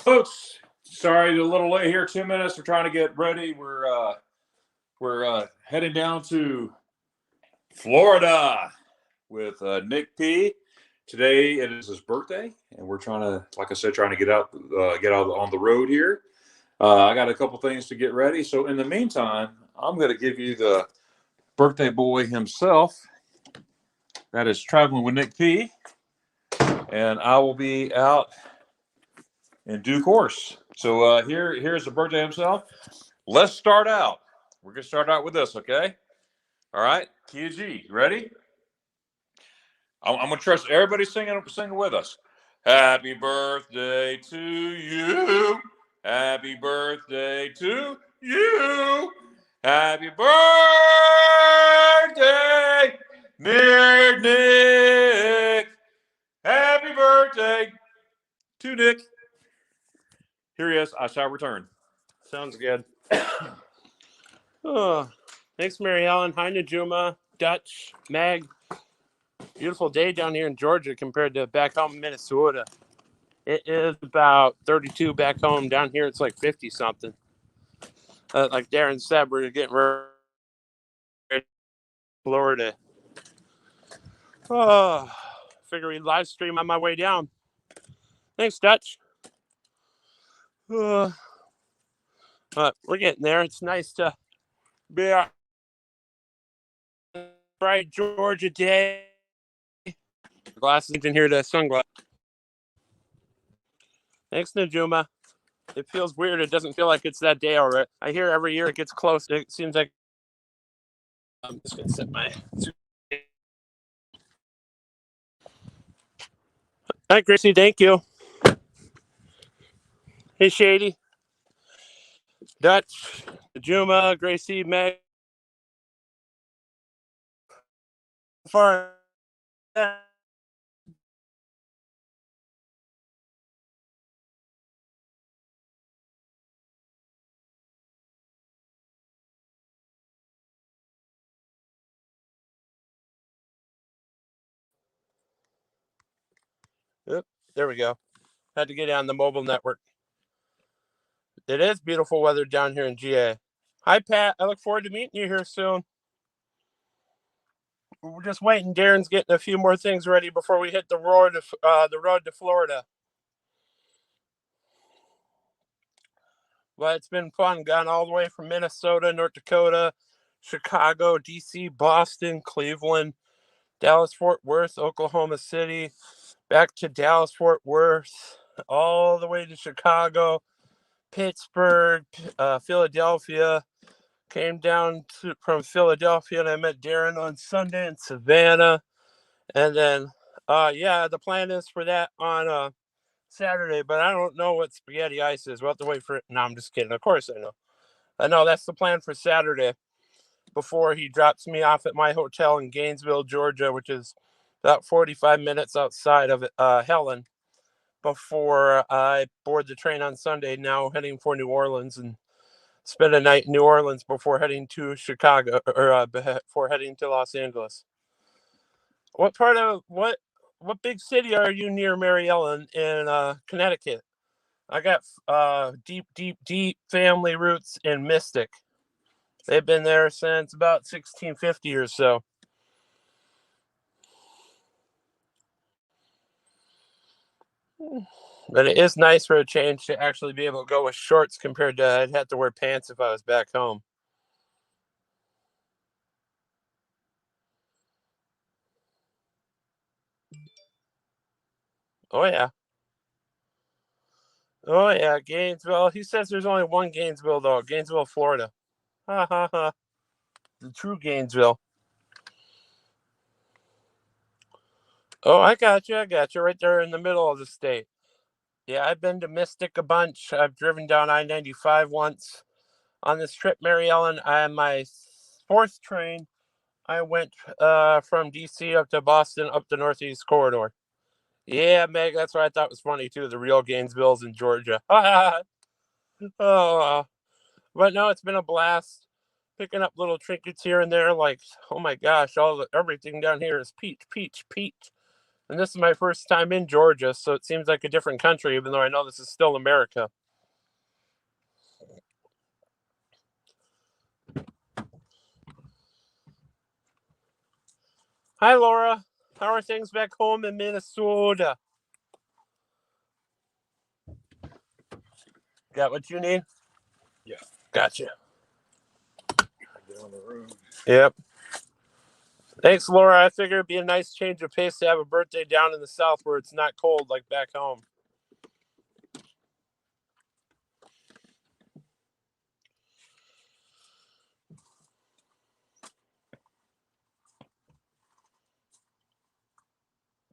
Folks, sorry, a little late here. 2 minutes. We're trying to get ready. We're heading down to Florida with Nick P. Today it is his birthday, and we're trying to, like I said, trying to get out on the road here. I got a couple things to get ready. So in the meantime, I'm going to give you the birthday boy himself. That is traveling with Nick P. And I will be out in due course. So here's the birthday himself. Let's start out. We're going to start out with this, okay? All right, QG, ready? I'm going to trust everybody singing with us. Happy birthday to you. Happy birthday to you. Happy birthday, dear Nick. Happy birthday to Nick. Here he is. I shall return. Sounds good. Oh, thanks, Mary Ellen. Hi, Najuma, Dutch, Meg. Beautiful day down here in Georgia compared to back home in Minnesota. It is about 32 back home. Down here, it's like 50 something. Like Darren said, we're getting ready to Florida. Oh, figure we'd live stream on my way down. Thanks, Dutch. But we're getting there. It's nice to be a bright Georgia day. Glasses in here to sunglasses. Thanks, Najuma. It feels weird. It doesn't feel like it's that day already. I hear every year it gets close. It seems like I'm just gonna set my. Hi, Gracie. Thank you. Hey, Shady, Dutch, Najuma, Gracie, Meg. Far. Oop, there we go. Had to get on the mobile network. It is beautiful weather down here in GA. Hi, Pat. I look forward to meeting you here soon. We're just waiting. Darren's getting a few more things ready before we hit the road to Florida. But it's been fun. Gone all the way from Minnesota, North Dakota, Chicago, DC, Boston, Cleveland, Dallas, Fort Worth, Oklahoma City, back to Dallas, Fort Worth, all the way to Chicago, Pittsburgh, Philadelphia. Came down from Philadelphia, and I met Darren on Sunday in Savannah. And then, the plan is for that on Saturday, but I don't know what spaghetti ice is. We'll have to wait for it. No, I'm just kidding. Of course I know. I know that's the plan for Saturday before he drops me off at my hotel in Gainesville, Georgia, which is about 45 minutes outside of Helen, before I board the train on Sunday, now heading for New Orleans, and spend a night in New Orleans before heading to Chicago, or before heading to Los Angeles. What big city are you near, Mary Ellen, in Connecticut? I got deep family roots in Mystic. They've been there since about 1650 or so. But it is nice for a change to actually be able to go with shorts compared to I'd have to wear pants if I was back home. Oh, yeah. Oh, yeah, Gainesville. He says there's only one Gainesville, though. Gainesville, Florida. Ha, ha, ha. The true Gainesville. Oh, I got you. Right there in the middle of the state. Yeah, I've been to Mystic a bunch. I've driven down I-95 once. On this trip, Mary Ellen, on my fourth train, I went from D.C. up to Boston, up the Northeast Corridor. Yeah, Meg, that's what I thought was funny, too. The real Gainesville's in Georgia. Oh, but no, it's been a blast. Picking up little trinkets here and there, like, oh my gosh, everything down here is peach. And this is my first time in Georgia, so it seems like a different country, even though I know this is still America. Hi, Laura. How are things back home in Minnesota? Got what you need? Yeah. Gotcha. Get on the room. Yep. Thanks, Laura. I figured it'd be a nice change of pace to have a birthday down in the South where it's not cold like back home.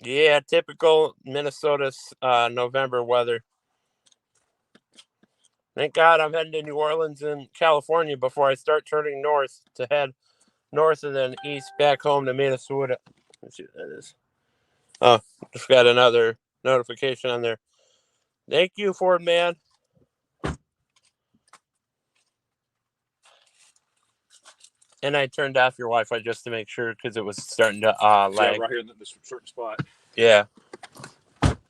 Yeah, typical Minnesota November weather. Thank God I'm heading to New Orleans and California before I start turning north to head north and then east back home to Minnesota. Let's see what that is. Oh, just got another notification on there. Thank you, Ford man. And I turned off your Wi-Fi just to make sure because it was starting to lag. Yeah, right here in this certain spot. Yeah.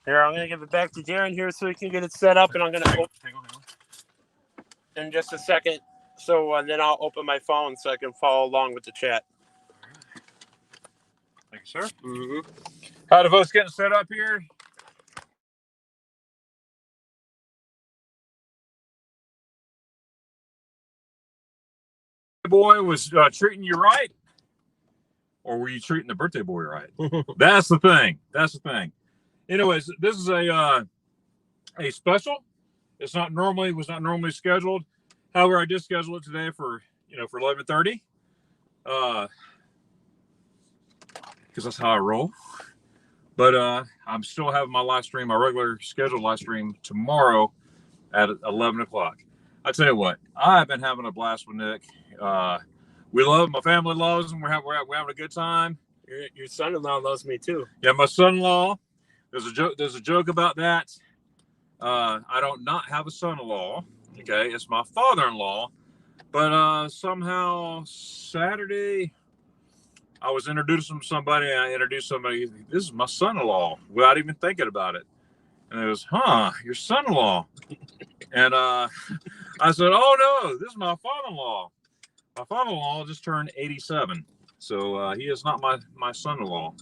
Here, I'm going to give it back to Darren here so he can get it set up, and I'm going to open in just a second. So then I'll open my phone so I can follow along with the chat. Thank you, sir. Mm-hmm. How the folks getting set up here? Boy was treating you right, or were you treating the birthday boy right? That's the thing. That's the thing. Anyways, this is a special. It was not normally scheduled. However, I did schedule it today for 11:30. Because that's how I roll. But I'm still having my live stream, my regular scheduled live stream tomorrow at 11 o'clock. I tell you what, I've been having a blast with Nick. We love him. My family loves him. We're having a good time. Your son-in-law loves me too. Yeah, my son-in-law. There's a joke about that. I don't not have a son-in-law. Okay, it's my father-in-law. But somehow Saturday, I was introducing somebody, and I introduced somebody. This is my son-in-law, without even thinking about it. And it was, your son-in-law. And I said, oh no, this is my father-in-law. My father-in-law just turned 87, so he is not my son-in-law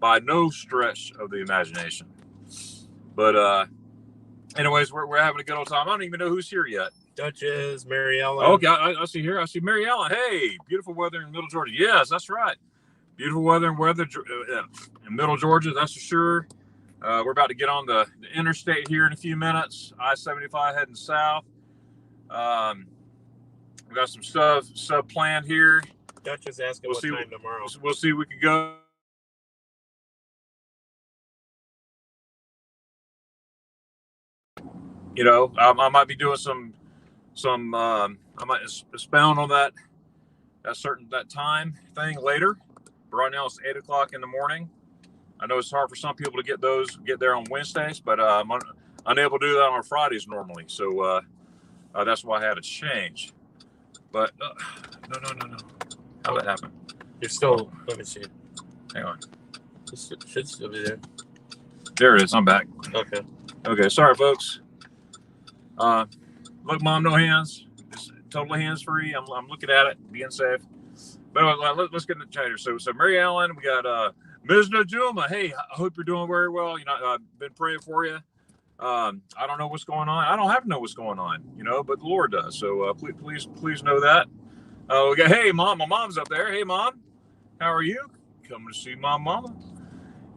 by no stretch of the imagination. But anyways, we're having a good old time. I don't even know who's here yet. Duchess, Mary Ellen. Okay, I see here. I see Mary Ellen. Hey, beautiful weather in Middle Georgia. Yes, that's right. Beautiful weather in Middle Georgia, that's for sure. We're about to get on the interstate here in a few minutes. I-75 heading south. We got some stuff planned here. Duchess asking what time tomorrow. We'll see if we can go. I might be doing some. I might expound on that time thing later. But right now it's 8 o'clock in the morning. I know it's hard for some people to get there on Wednesdays, but I'm unable to do that on Fridays normally. So that's why I had to change. But no. How'd that happen? You're still. Let me see. Hang on. It should still be there. There it is. I'm back. Okay. Sorry, folks. Look, Mom, no hands. It's totally hands free. I'm looking at it, being safe. But let's get in the chat here. So Mary Ellen, we got Ms. Najuma. Hey, I hope you're doing very well. I've been praying for you. I don't know what's going on. I don't have to know what's going on, but the Lord does. So please know that. We got, hey, Mom. My mom's up there. Hey, Mom. How are you? Coming to see my mama.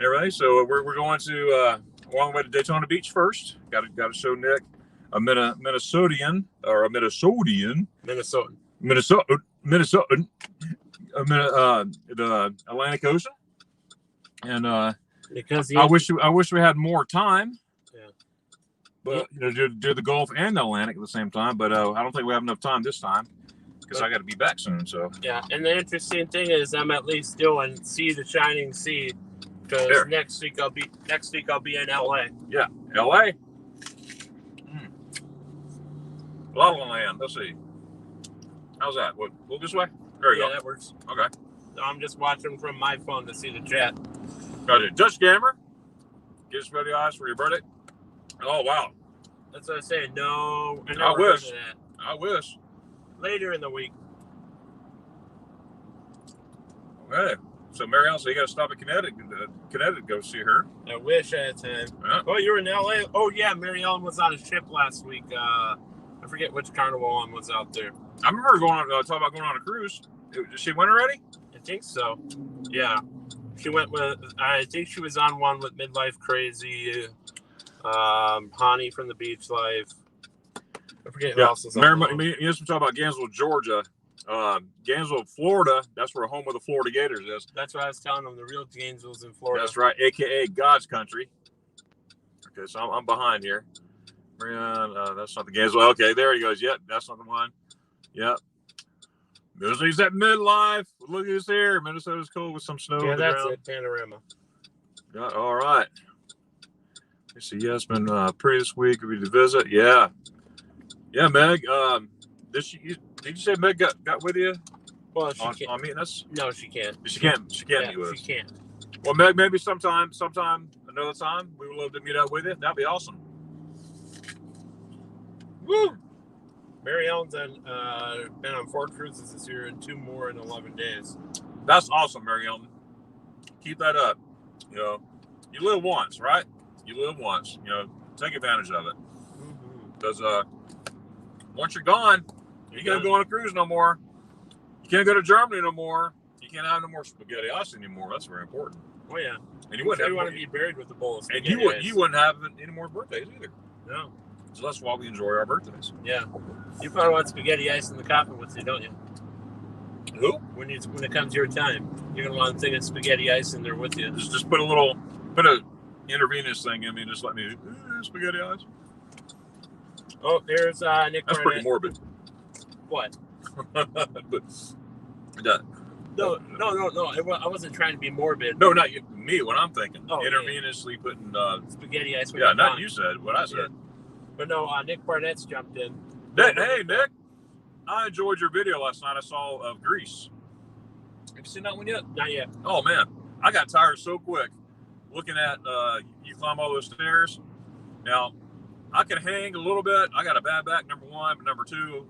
Everybody. So we're going to we're on the way to Daytona Beach first. Got to show Nick a Minnesotan. The Atlantic Ocean. And because I wish we had more time. Yeah. But do the Gulf and the Atlantic at the same time. But I don't think we have enough time this time because I got to be back soon. So yeah, and the interesting thing is I'm at least doing See the Shining Sea because next week I'll be in LA. Yeah, LA. La La Land. Let's see. How's that? We'll this way. There you go. Yeah, that works. Okay. So I'm just watching from my phone to see the chat. Got it. Dutch Gamer. Get spaghetti ice for your birthday? Oh, wow. That's what I say. No, I I never heard wish. of that. I wish. Later in the week. Okay. So, Mary Ellen, so you got to stop at Connecticut to go see her. I wish I had time. Yeah. Oh, you were in LA? Oh, yeah. Mary Ellen was on a ship last week. I forget which Carnival one was out there. I remember her going on, talking about going on a cruise. Did she win already? I think so. Yeah. She went with, I think she was on one with Midlife Crazy, Hani from the Beach Life. I forget who else is on Mary, you know, talking about Gainesville, Georgia. Gainesville, Florida, that's where home of the Florida Gators is. That's what I was telling them. The real Gainesville's in Florida. That's right, a.k.a. God's country. Okay, so I'm behind here. That's not the Gainesville. Okay, there he goes. Yep, that's not the one. Yep. He's at midlife. Look who's here. Minnesota's cold with some snow. Yeah, on the that's ground. it. Panorama. Yeah, all right. Let's see. Yeah, it's been pretty this week. We to visit. Yeah. Yeah, Meg. Did you say Meg got with you Well, she can't. on meeting us? No, she can't. She can't meet with us. She can't. Well, Meg, maybe sometime, another time, we would love to meet up with you. That'd be awesome. Woo! Mary Ellen's been on 4 cruises this year and 2 more in 11 days. That's awesome, Mary Ellen. Keep that up. You know, you live once, right? You live once. You know, take advantage of it. Because once you're gone, you can't go on a cruise no more. You can't go to Germany no more. You can't have no more spaghetti ice anymore. That's very important. Oh yeah. And you wouldn't want to be buried with a bowl of spaghetti. And you wouldn't have any more birthdays either. No. So that's why we enjoy our birthdays. Yeah. You probably want spaghetti ice in the coffin with you, don't you? Who? When it comes your time, you're gonna want to take a spaghetti ice in there with you. Just put a intravenous thing in me. Just let me spaghetti ice. Oh, there's Nick. That's pretty morbid. What? But No. I wasn't trying to be morbid. no, not you, me. What I'm thinking. Oh, intravenously putting. Spaghetti ice. Yeah, not you said. What I said. Yeah. But no, Nick Barnett's jumped in. Hey, Nick. I enjoyed your video last night. I saw of Greece. Have you seen that one yet? Not yet. Oh man, I got tired so quick looking at you climb all those stairs. Now, I can hang a little bit. I got a bad back, number one, but number two,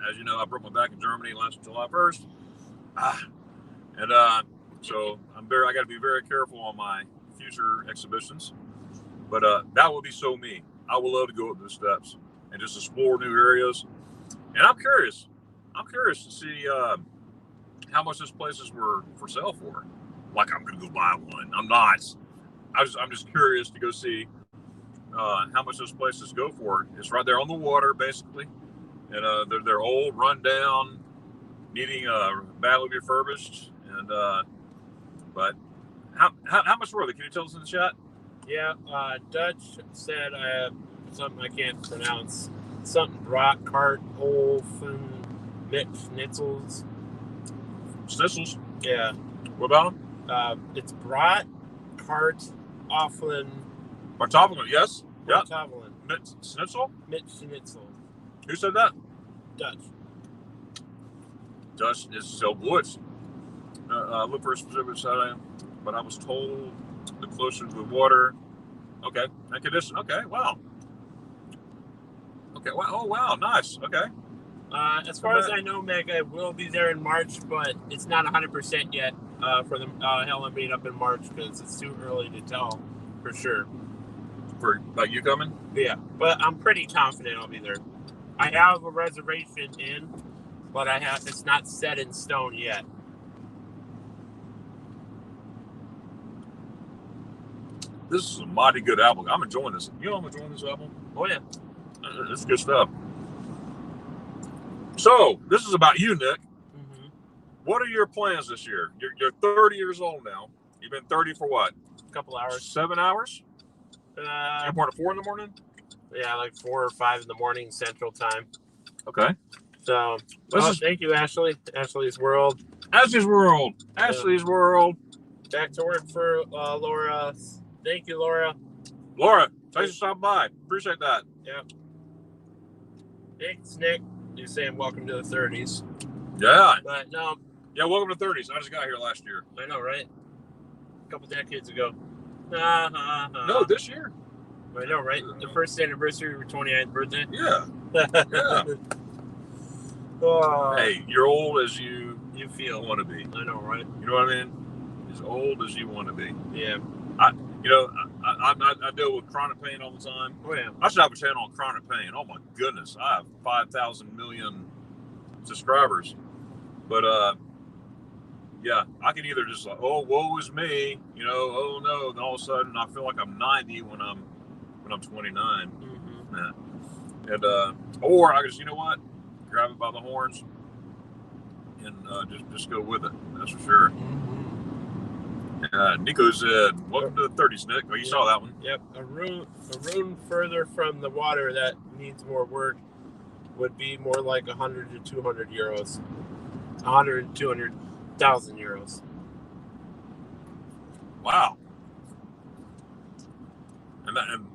as you know, I broke my back in Germany last July 1st. So I got to be very careful on my future exhibitions. But that would be so me. I would love to go up those steps and just explore new areas. And I'm curious. I'm curious to see how much those places were for sale for. Like I'm going to go buy one. I'm not. I'm just curious to go see how much those places go for. It's right there on the water, basically, and they're old, run down, needing badly refurbished. And but how much were they? Can you tell us in the chat? Yeah, Dutch said something I can't pronounce. Something Brockhart, Olfen, Mitch Schnitzels. Schnitzels? Yeah. What about them? It's Brott, Cart, Offlin. Bartovlin, yes. Yeah. Bartovlin. Schnitzel? Mitch Schnitzel. Who said that? Dutch. Dutch is so woods. Look for a specific side, but I was told the closer to the water. Okay. And condition. Okay. Wow. Okay. Wow. Oh, wow. Nice. Okay. As far as I know, Meg, I will be there in March, but it's not 100% yet for the Helen meet up in March because it's too early to tell for sure. For like you coming? Yeah, but I'm pretty confident I'll be there. I have a reservation in, but it's not set in stone yet. This is a mighty good album. I'm enjoying this. You know I'm enjoying this album? Oh, yeah. It's good stuff. So, this is about you, Nick. Mm-hmm. What are your plans this year? You're 30 years old now. You've been 30 for what? A couple hours. 7 hours? You're born at 4 in the morning? Yeah, like 4 or 5 in the morning Central Time. Okay. So, thank you, Ashley. Ashley's World. Ashley's World. Ashley's World. Back to work for Laura. Thank you, Laura. Laura, thanks for stopping by. Appreciate that. Yeah. Thanks, Nick. You're saying welcome to the 30s. Yeah. But no. Yeah, welcome to 30s. I just got here last year. I know, right? A couple decades ago. No, this year. I know, right? The first anniversary of your 29th birthday. Yeah. Yeah. Oh, Hey, you're old as you feel. want to be. I know, right? You know what I mean? As old as you want to be. Yeah. I deal with chronic pain all the time. Oh, yeah. I should have a channel on chronic pain. Oh my goodness, I have 5,000 million subscribers. But yeah, I can either just like, oh, woe is me, oh no, then all of a sudden I feel like I'm 90 when I'm 29. Mm-hmm. Yeah. And or I just, you know what, grab it by the horns and just go with it. That's for sure. Nico said, "Welcome to the 30s, Nick." Oh, you saw that one? Yep. A room further from the water that needs more work would be more like 100 to 200 euros. 100 to 200,000 euros. Wow. And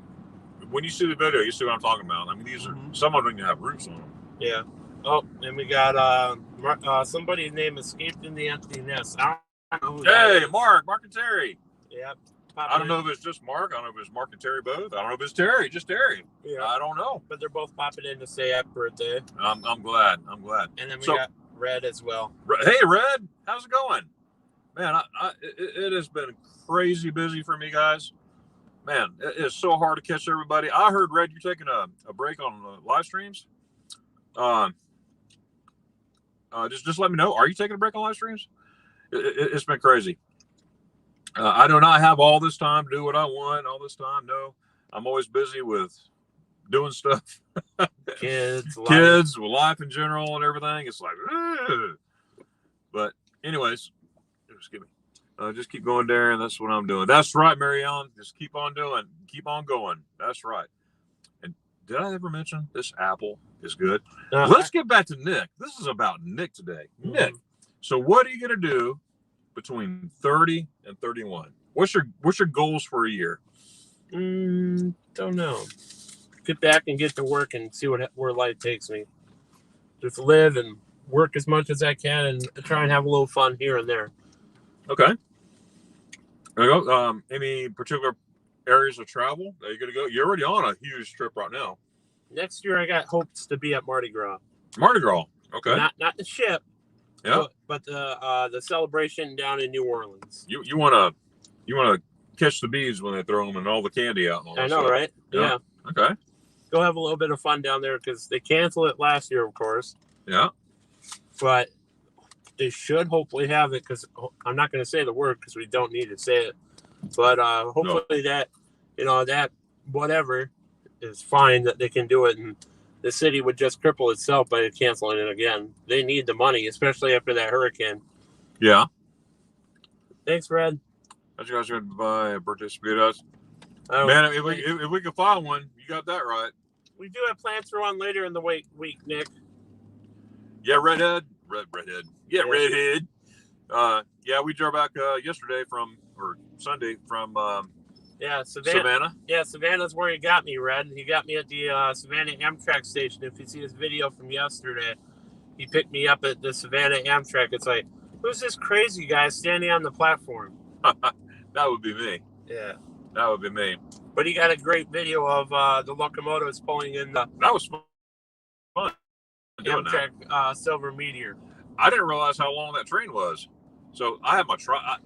when you see the video, you see what I'm talking about. I mean, these are some of them have roofs on them. Yeah. Oh, and we got somebody's name escaped in the empty nest. I don't know who that is. Mark and Terry. Yep. I don't know if it's just Mark. I don't know if it's Mark and Terry both. I don't know if it's Terry, just Terry. Yeah. I don't know. But they're both popping in to say happy birthday. I'm glad. And then we got Red as well. Hey, Red, how's it going? Man, it has been crazy busy for me, guys. Man, it is so hard to catch everybody. I heard, Red, you're taking a break on live streams. Just let me know. Are you taking a break on live streams? It's been crazy. I do not have all this time to do what I want all this time. No, I'm always busy with doing stuff. Kids, with life in general and everything. It's like, ugh. But anyways, excuse me. Just keep going there, and that's what I'm doing. That's right, Marianne. Just keep on doing. Keep on going. That's right. And did I ever mention this apple is good? Let's get back to Nick. This is about Nick today. Mm-hmm. Nick, so what are you going to do between 30 and 31? What's your goals for a year? Don't know. Get back and get to work and see where life takes me. Just live and work as much as I can and try and have a little fun here and there. Okay. There you go. Any particular areas of travel that you're going to go? You're already on a huge trip right now. Next year, I got hopes to be at Mardi Gras. Mardi Gras. Okay. Not the ship. Yeah. But the celebration down in New Orleans. You want to catch the bees when they throw them and all the candy out. And all I know, stuff. right? Yeah. Okay. Go have a little bit of fun down there because they canceled it last year, of course. Yeah. But they should hopefully have it because I'm not going to say the word because we don't need to say it. But hopefully that whatever is fine that they can do it, and the city would just cripple itself by canceling it again. They need the money, especially after that hurricane. Yeah. Thanks, Red. I you guys going to buy a birthday speedos? Man, if we can find one, you got that right. We do have plans for one later in the week, Nick. Yeah, redhead. Yeah, redhead. Yeah, we drove back Sunday from Savannah. Yeah, Savannah's where he got me, Red. He got me at the Savannah Amtrak station. If you see his video from yesterday, he picked me up at the Savannah Amtrak. It's like, who's this crazy guy standing on the platform? That would be me. Yeah. That would be me. But he got a great video of the locomotives pulling in the... That was fun. Amtrak Silver Meteor. I didn't realize how long that train was. So I had my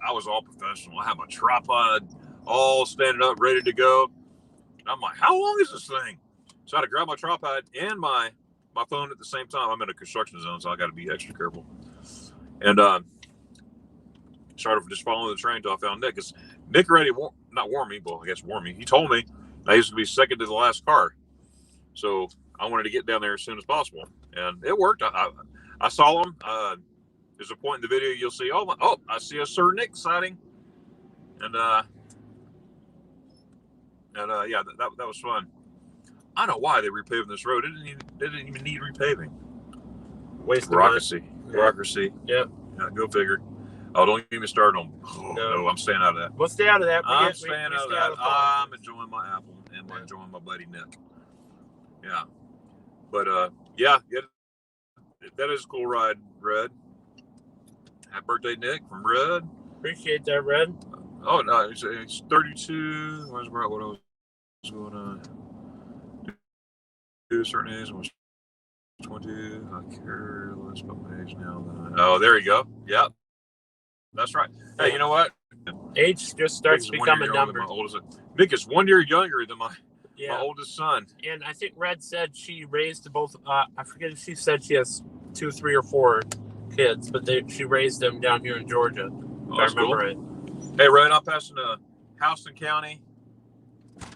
I was all professional. I had my tripod all standing up, ready to go. I'm like, how long is this thing? So I had to grab my tripod and my phone at the same time. I'm in a construction zone, so I got to be extra careful. And started just following the train until I found Nick. Because Nick already warned me. He told me I used to be second to the last car. So I wanted to get down there as soon as possible. And it worked. I saw him. There's a point in the video you'll see, I see a Sir Nick sighting. And yeah, that was fun. I don't know why they repaving this road. They didn't even need repaving. Waste bureaucracy. Yep. Yeah, go figure. Oh, don't get me started on. No, I'm staying out of that. We'll stay out of that. I'm staying out of that. I'm enjoying my apple and enjoying my buddy Nick. Yeah, but yeah, that is a cool ride, Red. Happy birthday, Nick, from Red. Appreciate that, Red. Oh no, it's 32. Where's about what I was going to do? A certain age was 20. I care less about my age now than I. Oh, there you go. Yep, that's right. Hey, you know what? Age just starts to become a number. My oldest. Nick is 1 year younger than my Yeah. oldest son. And I think Red said she raised both. I forget if she said she has 2, 3, or 4 kids, but she raised them down here in Georgia. Oh, if I remember cool. right. Hey, Red, I'm passing the Houston County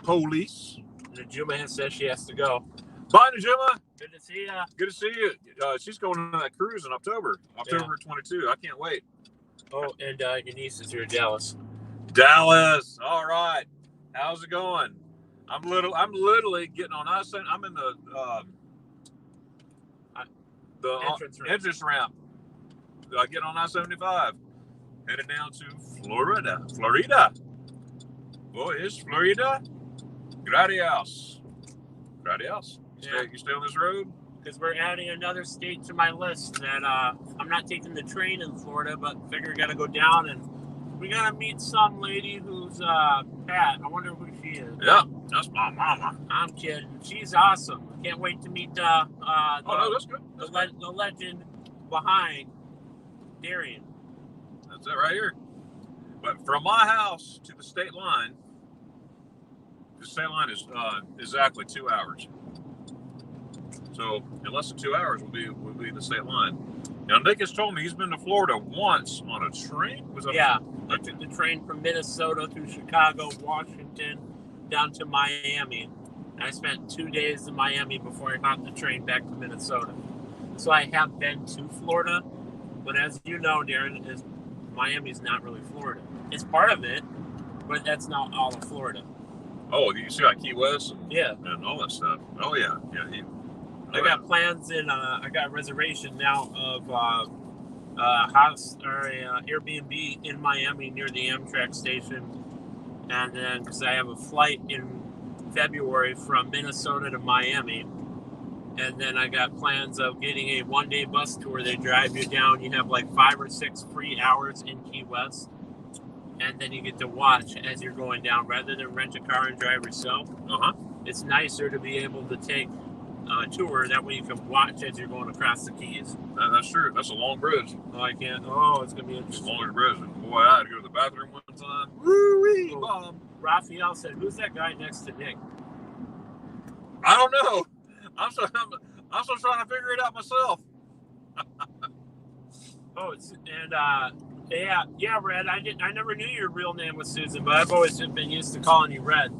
Police. Najuma says she has to go. Bye, Najuma. Good to see ya. Good to see you. She's going on that cruise in October 22. I can't wait. Oh, and your niece is here in Dallas. Dallas. All right. How's it going? I'm literally getting on I-70. I'm in the entrance ramp. I get on I-75, headed down to Florida. Boy, is Florida. Gradios. You stay on this road? Because we're adding another state to my list that I'm not taking the train in Florida, but figure I got to go down and we got to meet some lady who's Pat. I wonder who she is. Yeah, that's my mama. I'm kidding. She's awesome. Can't wait to meet that's good. The legend behind Darian. That's it right here. But from my house to the state line is exactly 2 hours. So in less than 2 hours we'll be the state line. Now Nick has told me he's been to Florida once on a train. I took the train from Minnesota through Chicago, Washington, down to Miami. And I spent 2 days in Miami before I hopped the train back to Minnesota. So I have been to Florida, but as you know, Darren, Miami's not really Florida. It's part of it, but that's not all of Florida. Oh, you see like Key West? And all that stuff. Oh, yeah. I got plans I got a reservation now of a house or a Airbnb in Miami near the Amtrak station. And then, because I have a flight in February from Minnesota to Miami. And then I got plans of getting a one-day bus tour. They drive you down. You have like 5 or 6 free hours in Key West. And then you get to watch as you're going down rather than rent a car and drive yourself. It's nicer to be able to take a tour. That way you can watch as you're going across the Keys. That's true. That's a long bridge. Oh, I can't. Oh, it's going to be interesting. It's a longer bridge. Boy, I had to go to the bathroom one time. Woo-wee, Bob. Raphael said, who's that guy next to Nick? I don't know. I'm still trying to figure it out myself. Yeah, Red. I never knew your real name was Susan, but I've always been used to calling you Red.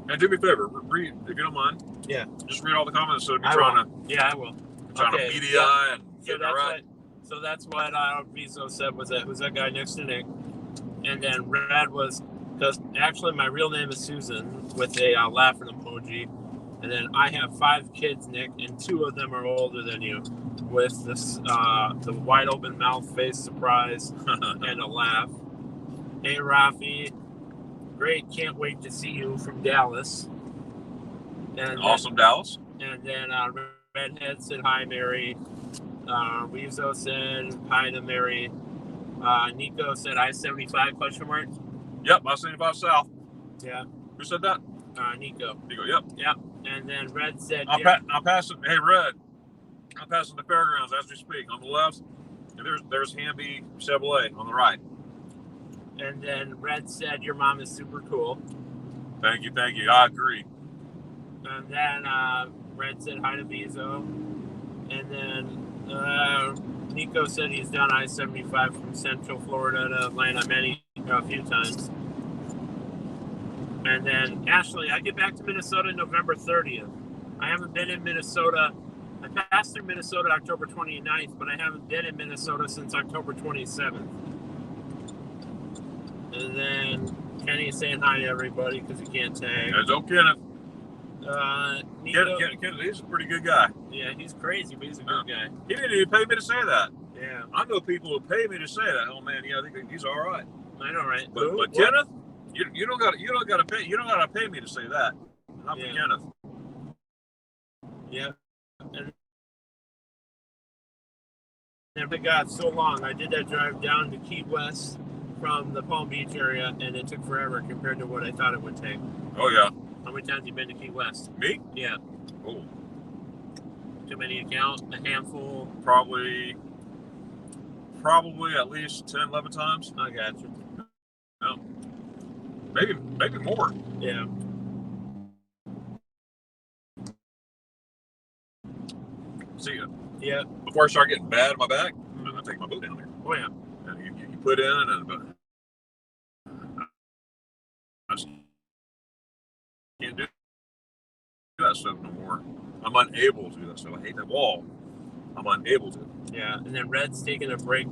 And do me a favor, read if you don't mind. Yeah. Just read all the comments. So I will. Trying to media and get it right. So that's what Vizo said was that who's that guy next to Nick, and then Red was because actually my real name is Susan with a laughing emoji. And then I have 5 kids, Nick, and 2 of them are older than you, with this the wide open mouth, face surprise, and a laugh. Hey, Rafi, great! Can't wait to see you from Dallas. And awesome, Dallas. And then Redhead said hi, Mary. Reezo said hi to Mary. Nico said I-75 question mark. Yep, I-75 South. Yeah. Who said that? Nico. Nico, yep. Yep. And then Red said... I'm passing... Hey, Red. I'm passing the fairgrounds as we speak. On the left, and there's Hamby Chevrolet on the right. And then Red said your mom is super cool. Thank you. I agree. And then Red said hi to Vizo. And then Nico said he's done I-75 from Central Florida to Atlanta a few times. And then Ashley, I get back to Minnesota November 30th. I haven't been in Minnesota. I passed through Minnesota October 29th, but I haven't been in Minnesota since October 27th. And then Kenny's saying hi to everybody because he can't tag. Yeah, don't Kenneth. Nico, Kenneth, he's a pretty good guy. Yeah, he's crazy, but he's a good guy. He didn't even pay me to say that. Yeah. I know people who pay me to say that. Oh man, yeah, I think he's all right. I know, right? But Kenneth, you don't got to pay me to say that. Not for Kenneth. Yeah. And God, so long. I did that drive down to Key West from the Palm Beach area, and it took forever compared to what I thought it would take. Oh yeah. How many times have you been to Key West? Me? Yeah. Oh, Too many to count? A handful? probably at least 10, 11 times. I got you. No. Maybe more. Yeah. See, Yeah. before I start getting bad in my back, I take my boat down there. Oh yeah. And you put in, and I just can't do that stuff no more. I'm unable to do that stuff. I hate that wall. I'm unable to. Yeah. And then Red's taking a break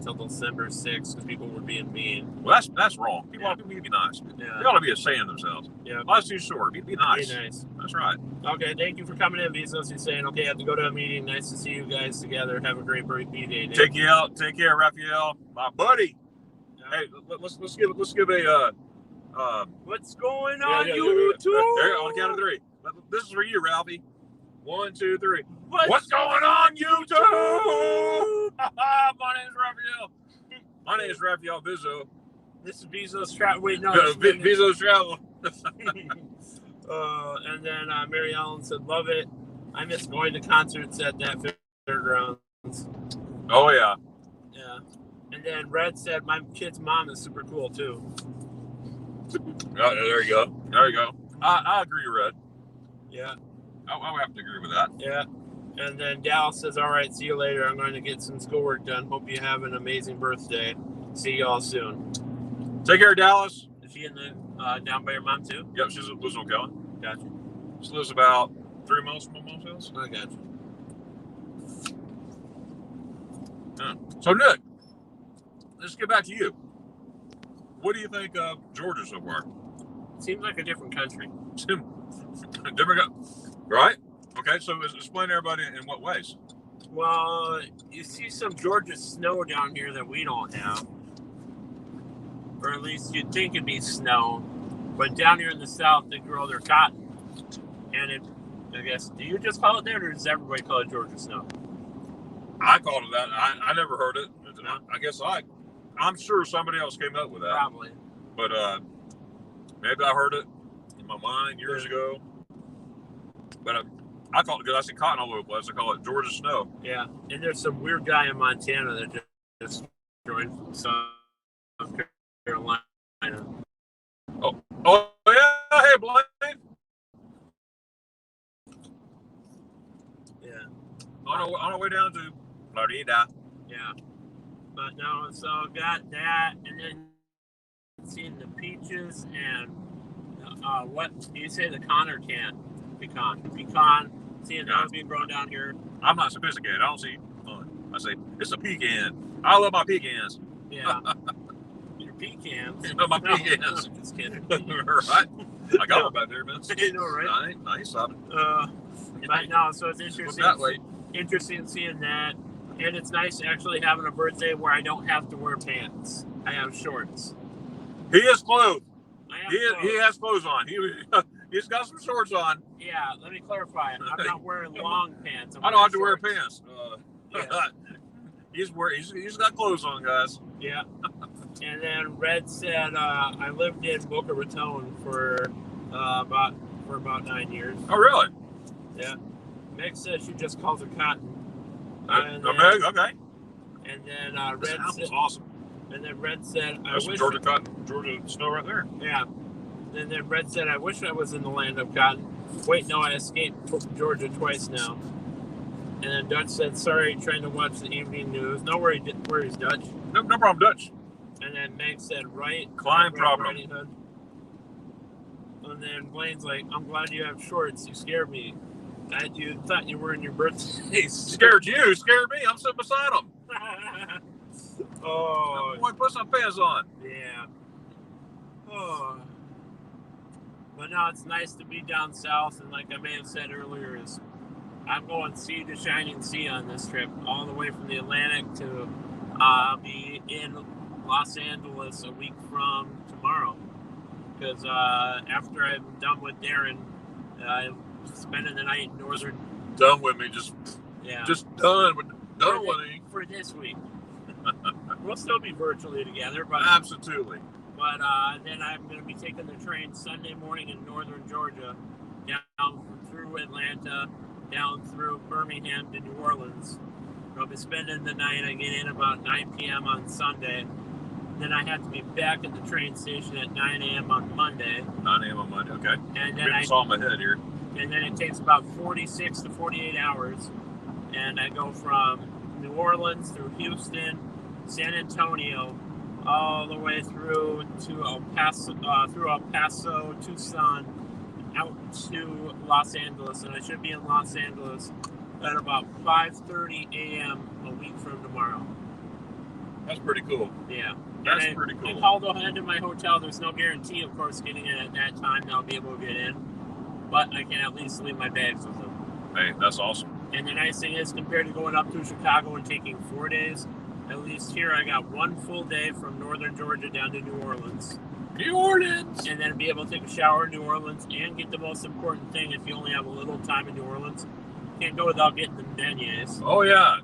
till December 6th because people were being mean. Well, that's wrong. People Yeah. need to be nice. Yeah. They ought to be ashamed of themselves. Yeah. Life's too short. Be nice. Be nice. That's right. Okay, thank you for coming in, Bezos. You're saying, okay, I have to go to a meeting. Nice to see you guys together. Have a great birthday day. Take you out. Take care, Raphael, my buddy. Yeah. Hey, let's give a What's going on yeah. YouTube? There, on the count of 3. This is for you, Ralphie. 1, 2, 3. What's going on YouTube? My name is Raphael. My name is Raphael Bizzo. This is Bezos Travel. Wait, no. Bizzo's Travel. And then Mary Ellen said, love it. I miss going to concerts at that fairgrounds. Oh yeah. Yeah. And then Red said, my kid's mom is super cool too. Oh, there you go. There you go. I agree, Red. Yeah. I would have to agree with that. Yeah. And then Dallas says, all right, see you later. I'm going to get some schoolwork done. Hope you have an amazing birthday. See y'all soon. Take care, Dallas. Is she in the down by your mom too? Yep, she lives on Kelly. Gotcha. She lives about 3 miles from my mom's house. I gotcha. Yeah. So, Nick, let's get back to you. What do you think of Georgia so far? Seems like a different country. Different, right? Okay, so explain to everybody in what ways. Well, you see some Georgia snow down here that we don't have. Or at least you'd think it'd be snow. But down here in the south, they grow their cotton. And it, I guess, do you just call it that, or does everybody call it Georgia snow? I called it that. I never heard it. I guess I'm sure somebody else came up with that. Probably. But maybe I heard it in my mind years ago. But I call it, because I see cotton all over the place, I call it Georgia snow. Yeah. And there's some weird guy in Montana that just joined from South Carolina. Oh yeah. Hey, Blaine. Yeah. On our way down to Florida. Yeah. But no, so got that, and then seeing the peaches and what do you say, the con or can? Pecan. Seeing those being grown down here. I'm not sophisticated. I don't see fun. I say it's a pecan. I love my pecans. Yeah. Your pecans. My pecans. Just kidding. Right? I got one back there, man. You know, right? I ain't stopping. But no, so it's interesting. That way. Interesting seeing that, and it's nice actually having a birthday where I don't have to wear pants. I have shorts. He is clothed. He has clothes on. He's got some shorts on. Yeah, let me clarify. I'm not wearing long pants. I don't have to wear pants. Yeah. He's got clothes on, guys. Yeah. And then Red said, I lived in Boca Raton for about 9 years. Oh, really? Yeah. Meg says she just calls her cotton. Okay. And then Red said, awesome. And then Red said, That's Georgia cotton, Georgia snow right there. Yeah. And then Red said, I wish I was in the land of cotton. Wait, no, I escaped Georgia twice now. And then Dutch said, sorry, trying to watch the evening news. No worries, Dutch. No problem, Dutch. And then Meg said, right. Client problem. Riding Hood. And then Blaine's like, I'm glad you have shorts. You scared me. You thought you were in your birthday. Scared you? Scared me? I'm sitting beside him. Oh. Boy, put some pants on. Yeah. Oh. But no, it's nice to be down south, and like I may have said earlier, is I'm going sea to shining sea on this trip, all the way from the Atlantic to be in Los Angeles a week from tomorrow. Because after I'm done with Darren, I'm spending the night in northern. Done with me, just done with me for this week. we'll still be virtually together, but Absolutely. then I'm going to be taking the train Sunday morning in northern Georgia, down through Atlanta, down through Birmingham to New Orleans. I'll be spending the night. I get in about 9 p.m. on Sunday. Then I have to be back at the train station at 9 a.m. on Monday. 9 a.m. on Monday, okay. And then I saw my head here. And then it takes about 46 to 48 hours. And I go from New Orleans through Houston, San Antonio, all the way through to El Paso, Tucson, out to Los Angeles. And I should be in Los Angeles at about 5:30 a.m. a week from tomorrow. That's pretty cool. Yeah. That's pretty cool. I called ahead to my hotel. There's no guarantee, of course, getting in at that time that I'll be able to get in. But I can at least leave my bags with them. Hey, that's awesome. And the nice thing is, compared to going up to Chicago and taking 4 days, at least here I got 1 full day from northern Georgia down to New Orleans. New Orleans! And then be able to take a shower in New Orleans and get the most important thing if you only have a little time in New Orleans. Can't go without getting the beignets. Oh, yeah.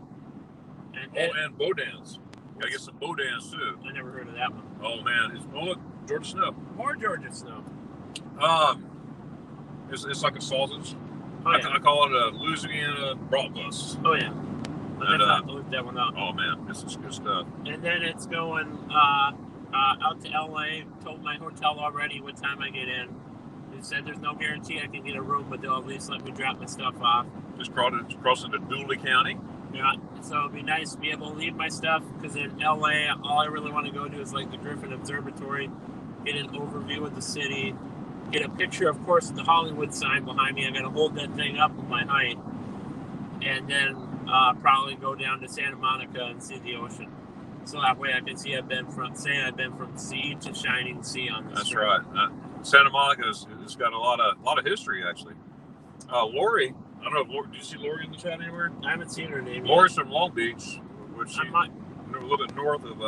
And Bodans. Gotta get some Bodans, too. I never heard of that one. Oh, man. Look, Georgia snow. More Georgia snow. It's like a sausage. Oh, yeah. I call it a Louisiana bratwurst. Oh, yeah. But And, I have to look that one up. Oh, man. This is good stuff. And then it's going out to LA. Told my hotel already what time I get in. They said there's no guarantee I can get a room, but they'll at least let me drop my stuff off. Just crossing to Dooley County. Yeah, so it'd be nice to be able to leave my stuff, because in LA, all I really want to go do is like the Griffin Observatory, get an overview of the city, get a picture, of course, of the Hollywood sign behind me. I got to hold that thing up with my height, and then probably go down to Santa Monica and see the ocean. So that way I can see I've been from sea to shining sea on this. That's trip. right. Santa Monica's got a lot of history, actually. Lori, I don't know if Lori, did you see Lori in the chat anywhere? I haven't seen her name yet. Lori's from Long Beach, which is a little bit north of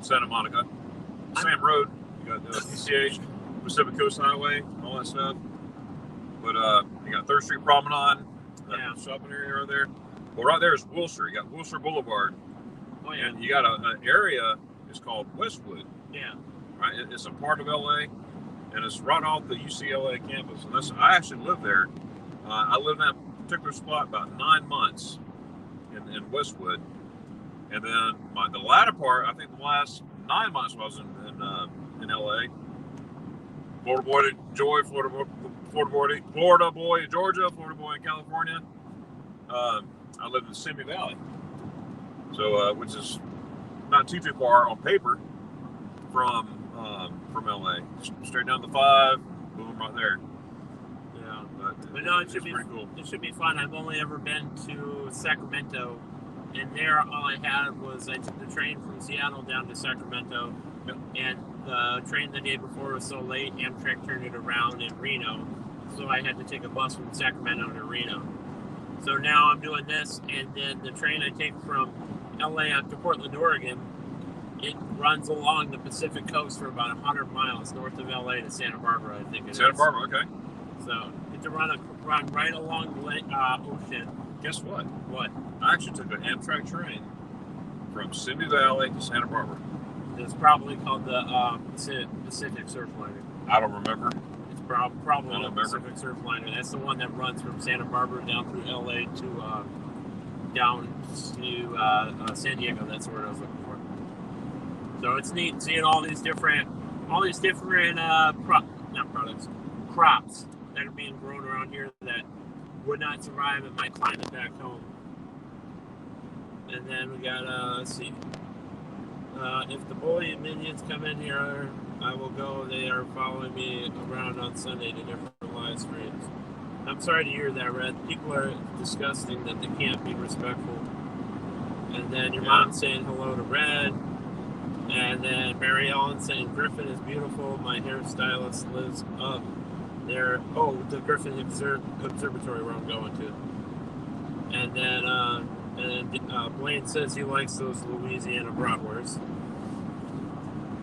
Santa Monica. Same road. You got the PCH, Pacific Coast Highway, all that stuff. But you got 3rd Street Promenade, shopping area right there. Well, right there is Wilshire. You got Wilshire Boulevard. Oh, yeah. And you got an area, it's called Westwood. Yeah. Right? It's a part of LA, and it's right off the UCLA campus. And I actually live there. I lived in that particular spot about 9 months in Westwood. And then the latter part, I think the last 9 months I was in LA. Florida boy to Joy, Florida boy in Georgia, Florida boy in California. I lived in Simi Valley. So, which is not too far on paper from LA. Straight down the 5, boom, right there. Yeah, but no, it should be pretty cool. It should be fun. I've only ever been to Sacramento, and there all I had was I took the train from Seattle down to Sacramento, and the train the day before was so late, Amtrak turned it around in Reno, so I had to take a bus from Sacramento to Reno. So now I'm doing this, and then the train I take from LA up to Portland, Oregon, it runs along the Pacific coast for about 100 miles north of LA to Santa Barbara, I think it is. Santa Barbara, okay. So get to run right along the ocean. Guess what? What? I actually took an Amtrak train from Simi Valley to Santa Barbara. It's probably called the Pacific Surfliner. I don't remember. It's probably the Pacific Surfliner. That's the one that runs from Santa Barbara down through LA to down to San Diego. That's where I was looking for. So it's neat seeing all these different crops that are being grown around here that would not survive in my climate back home. And then we got let's see. If the bully minions come in here, I will go. They are following me around on Sunday to different live streams. I'm sorry to hear that, Red. People are disgusting that they can't be respectful. And then your mom saying hello to Red. And then Mary Ellen saying Griffin is beautiful. My hairstylist lives up there. Oh, the Griffin Observatory where I'm going to. And then Blaine says he likes those Louisiana bratwursts.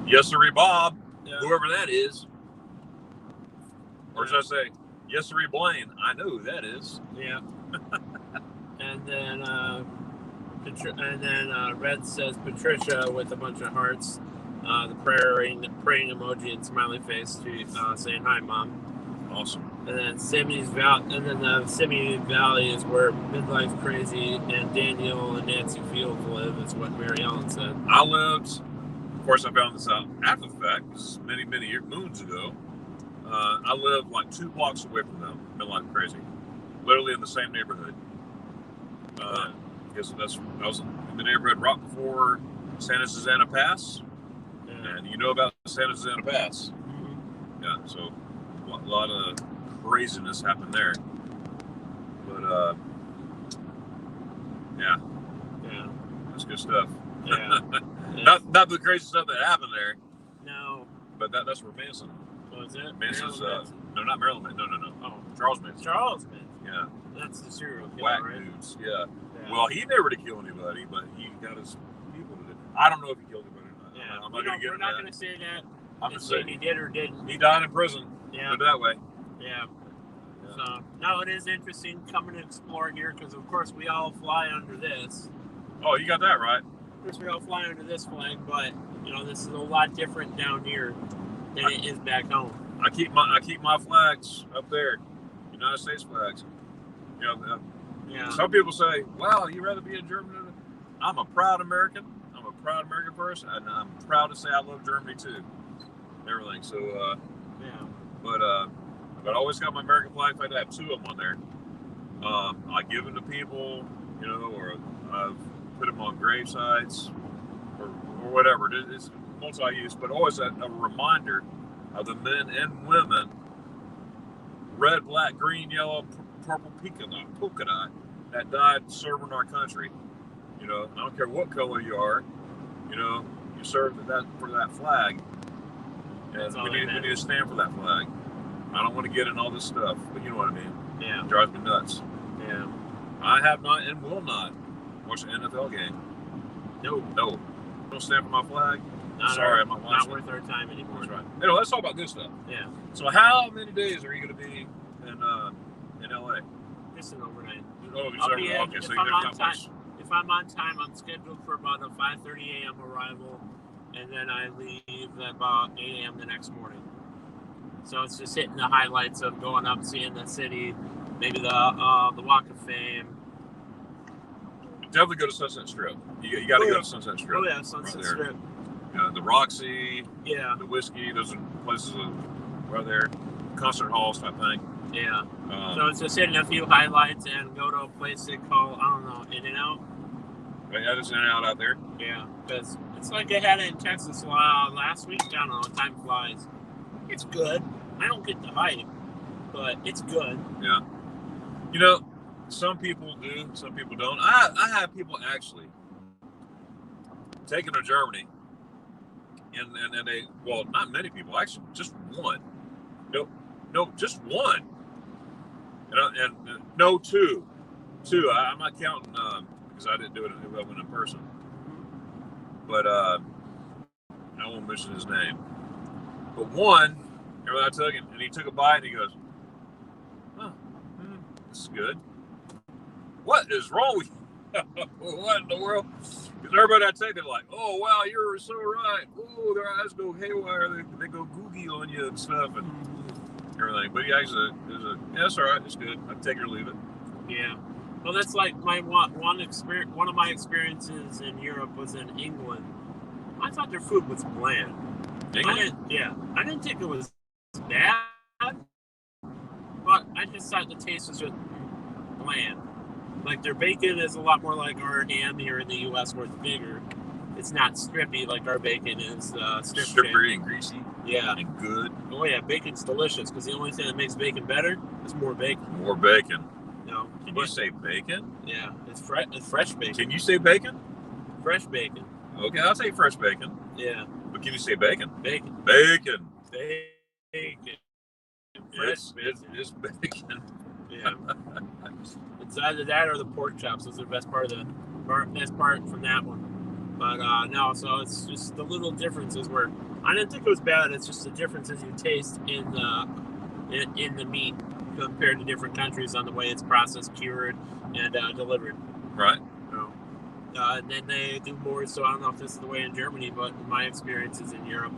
Yes, sir, Bob. Yeah. Whoever that is. Or should I say, yes, sir, Blaine. I know who that is. Yeah. And then And then Red says Patricia with a bunch of hearts, the praying emoji and smiley face to saying hi, Mom. Awesome. And then Simi's Simi Valley is where Midlife Crazy and Daniel and Nancy Fields live. Is what Mary Ellen said. I lived. Of course, I found this out after the fact. This is many moons ago. I lived like 2 blocks away from them. Midlife Crazy, literally in the same neighborhood. Because I was in the neighborhood right before Santa Susana Pass, and you know about Santa Susana Pass. Mm-hmm. Yeah, so a lot of craziness happened there. But yeah, that's good stuff. Yeah. not the crazy stuff that happened there. No. But that's where Manson. Was it? Manson's no, not Marilyn Manson. No. Oh, Charles Manson. Charles Manson. Yeah. That's the serial killer, Whack right? dudes. Yeah. Well, he never to kill anybody, but he got his people to do. I don't know if he killed anybody or not. Yeah. I'm not going to get We're not going to say that. I'm just saying he did or didn't. He died in prison. Yeah. Put it that way. Yeah. So, no, it is interesting coming to explore here because, of course, we all fly under this. Oh, you got that right. Of course, we all fly under this flag, but, this is a lot different down here than it is back home. I keep my flags up there, United States flags. Yeah. Some people say, "Wow, you'd rather be in Germany?" I'm a proud American. I'm a proud American person, and I'm proud to say I love Germany too. Everything. So, yeah. But I always got my American flag. In fact, I have 2 of them on there. I give them to people, or I've put them on grave sites or whatever. It's multi-use, but always a reminder of the men and women, red, black, green, yellow, purple polka dot, that died serving our country. I don't care what color you are, you serve for that flag. And we need to stand for that flag. I don't want to get in all this stuff, but you know what I mean. Yeah. It drives me nuts. Yeah. I have not and will not watch an NFL game. No. Don't stand for my flag. Sorry, I'm not worth our time anymore. That's right. Anyway, let's talk about good stuff. Yeah. So how many days are you going to be in LA? Just an overnight. Oh, okay. If I'm on time, I'm scheduled for about a 5:30 a.m. arrival, and then I leave at about 8 a.m. the next morning. So it's just hitting the highlights of going up, seeing the city, maybe the Walk of Fame. Definitely go to Sunset Strip. You got to go to Sunset Strip. Oh yeah, Sunset Strip. The Roxy. Yeah. The Whiskey. Those are places right there. Concert halls type thing. Yeah. So it's just hitting a few highlights and go to a place they call, I don't know, In-N-Out. Yeah, there's In-N-Out out there. Yeah, because it's like they had it in Texas last week. I don't know. Time flies. It's good. I don't get the hype, but it's good. Yeah. Some people do, some people don't. I have people actually taken to Germany, and they, well, not many people, actually, just one. No, just one. And no, two. I'm not counting because I didn't do it. I went in person. But I won't mention his name. But one, I took it, and he took a bite, and he goes, "Oh, this is good. What is wrong with you? What in the world?" Because everybody I take, they're like, "Oh, wow, you're so right. Oh, their eyes go haywire. They go googie on you and stuff and everything." But yeah, that's all right. It's good. I take it or leave it. Yeah. Well, that's like my one experience. One of my experiences in Europe was in England. I thought their food was bland. England? I didn't think it was bad, but I just thought the taste was just bland. Like their bacon is a lot more like our ham here in the U.S., where it's bigger. It's not strippy like our bacon is. Strippery and greasy. Yeah. And good. Oh yeah, bacon's delicious because the only thing that makes bacon better is more bacon. More bacon. No. Can you say bacon? Yeah, it's fresh bacon. Can you say bacon? Fresh bacon. Okay, I'll say fresh bacon. Yeah. But can you say bacon? Bacon. Bacon. Bacon. Fresh bacon. It's bacon. Yeah. It's either that or the pork chops. Those are the best part from that one. But no, so it's just the little differences where I didn't think it was bad. It's just the differences you taste in the meat compared to different countries on the way it's processed, cured, and delivered. Right. So, And then they do more. So I don't know if this is the way in Germany, but in my experiences in Europe,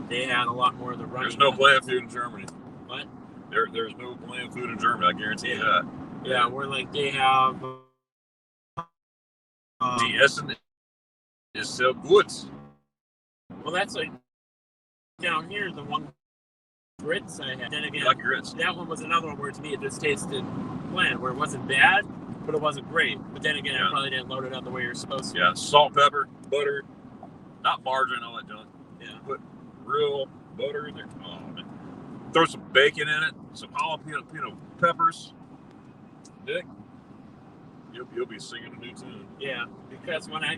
they had a lot more of the running. There's no bland food in Germany. What? There's no bland food in Germany. I guarantee you that. Yeah, where like they have. The Essen is so good. Well, that's like down here. The one grits I had. Then again, Like grits. That one was another one where to me it just tasted bland, where it wasn't bad, but it wasn't great. But then again, I probably didn't load it up the way you're supposed to. Yeah, salt, pepper, butter, not margarine, all that junk. Yeah. Put real butter in there. Oh man. Throw some bacon in it, some jalapeno peppers. Dick, you'll be singing a new tune. Yeah, because when I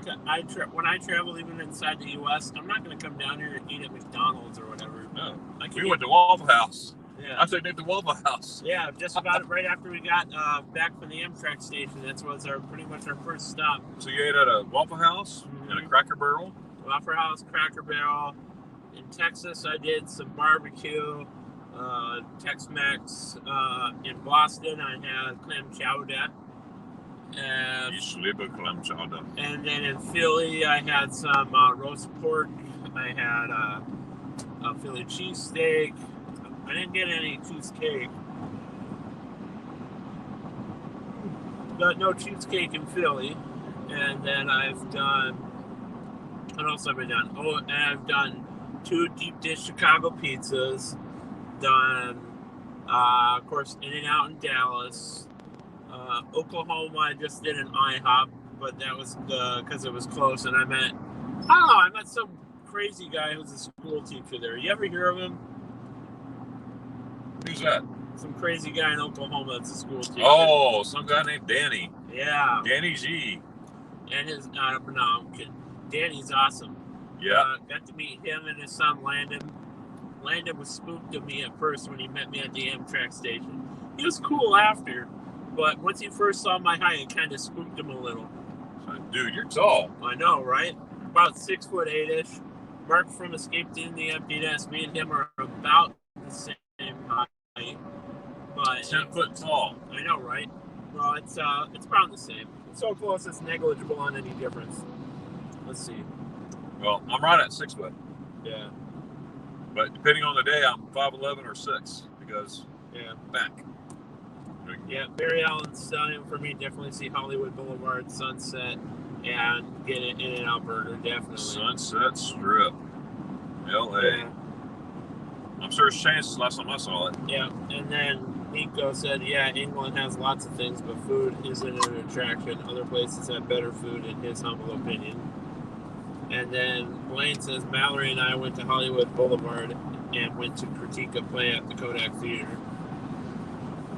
travel even inside the U.S., I'm not going to come down here and eat at McDonald's or whatever. No, we went to Waffle House. Yeah, I took Nick to Waffle House. Yeah, just about right after we got back from the Amtrak station. That was pretty much our first stop. So you ate at a Waffle House and a Cracker Barrel. Waffle House, Cracker Barrel. In Texas, I did some barbecue. Tex-Mex. In Boston, I had clam chowder. And then in Philly, I had some roast pork. I had a Philly cheesesteak. I didn't get any cheesecake. Got no cheesecake in Philly. And then I've done. What else have I done? Oh, and I've done 2 deep dish Chicago pizzas. Done, of course, In-N-Out in Dallas. Oklahoma, I just did an IHOP, but that was because it was close, and I met some crazy guy who's a school teacher there. You ever hear of him? Who's that? Some crazy guy in Oklahoma that's a school teacher. Oh, some guy named Danny. Yeah. Danny G. And his, no, I'm kidding. Danny's awesome. Yeah. Got to meet him and his son, Landon. Landon was spooked of me at first when he met me at the Amtrak station. He was cool after, but once he first saw my height, it kind of spooked him a little. Dude, you're tall. I know, right? About 6'8" Mark from Escaped in the Empty Nest. Me and him are about the same height, but 10 foot tall. I know, right? Well, it's around the same. It's so close, it's negligible on any difference. Let's see. Well, I'm right at 6 foot. Yeah. But depending on the day, I'm 5'11" or 6 because back. Yeah, Barry Allen's stunning for me. Definitely see Hollywood Boulevard, Sunset, and get an In-N-Out burger. Definitely. Sunset Strip, L.A. Yeah. I'm sure it's changed since last time I saw it. Yeah, and then Nico said, England has lots of things, but food isn't an attraction. Other places have better food, in his humble opinion. And then Blaine says, Mallory and I went to Hollywood Boulevard and went to critique a play at the Kodak Theater.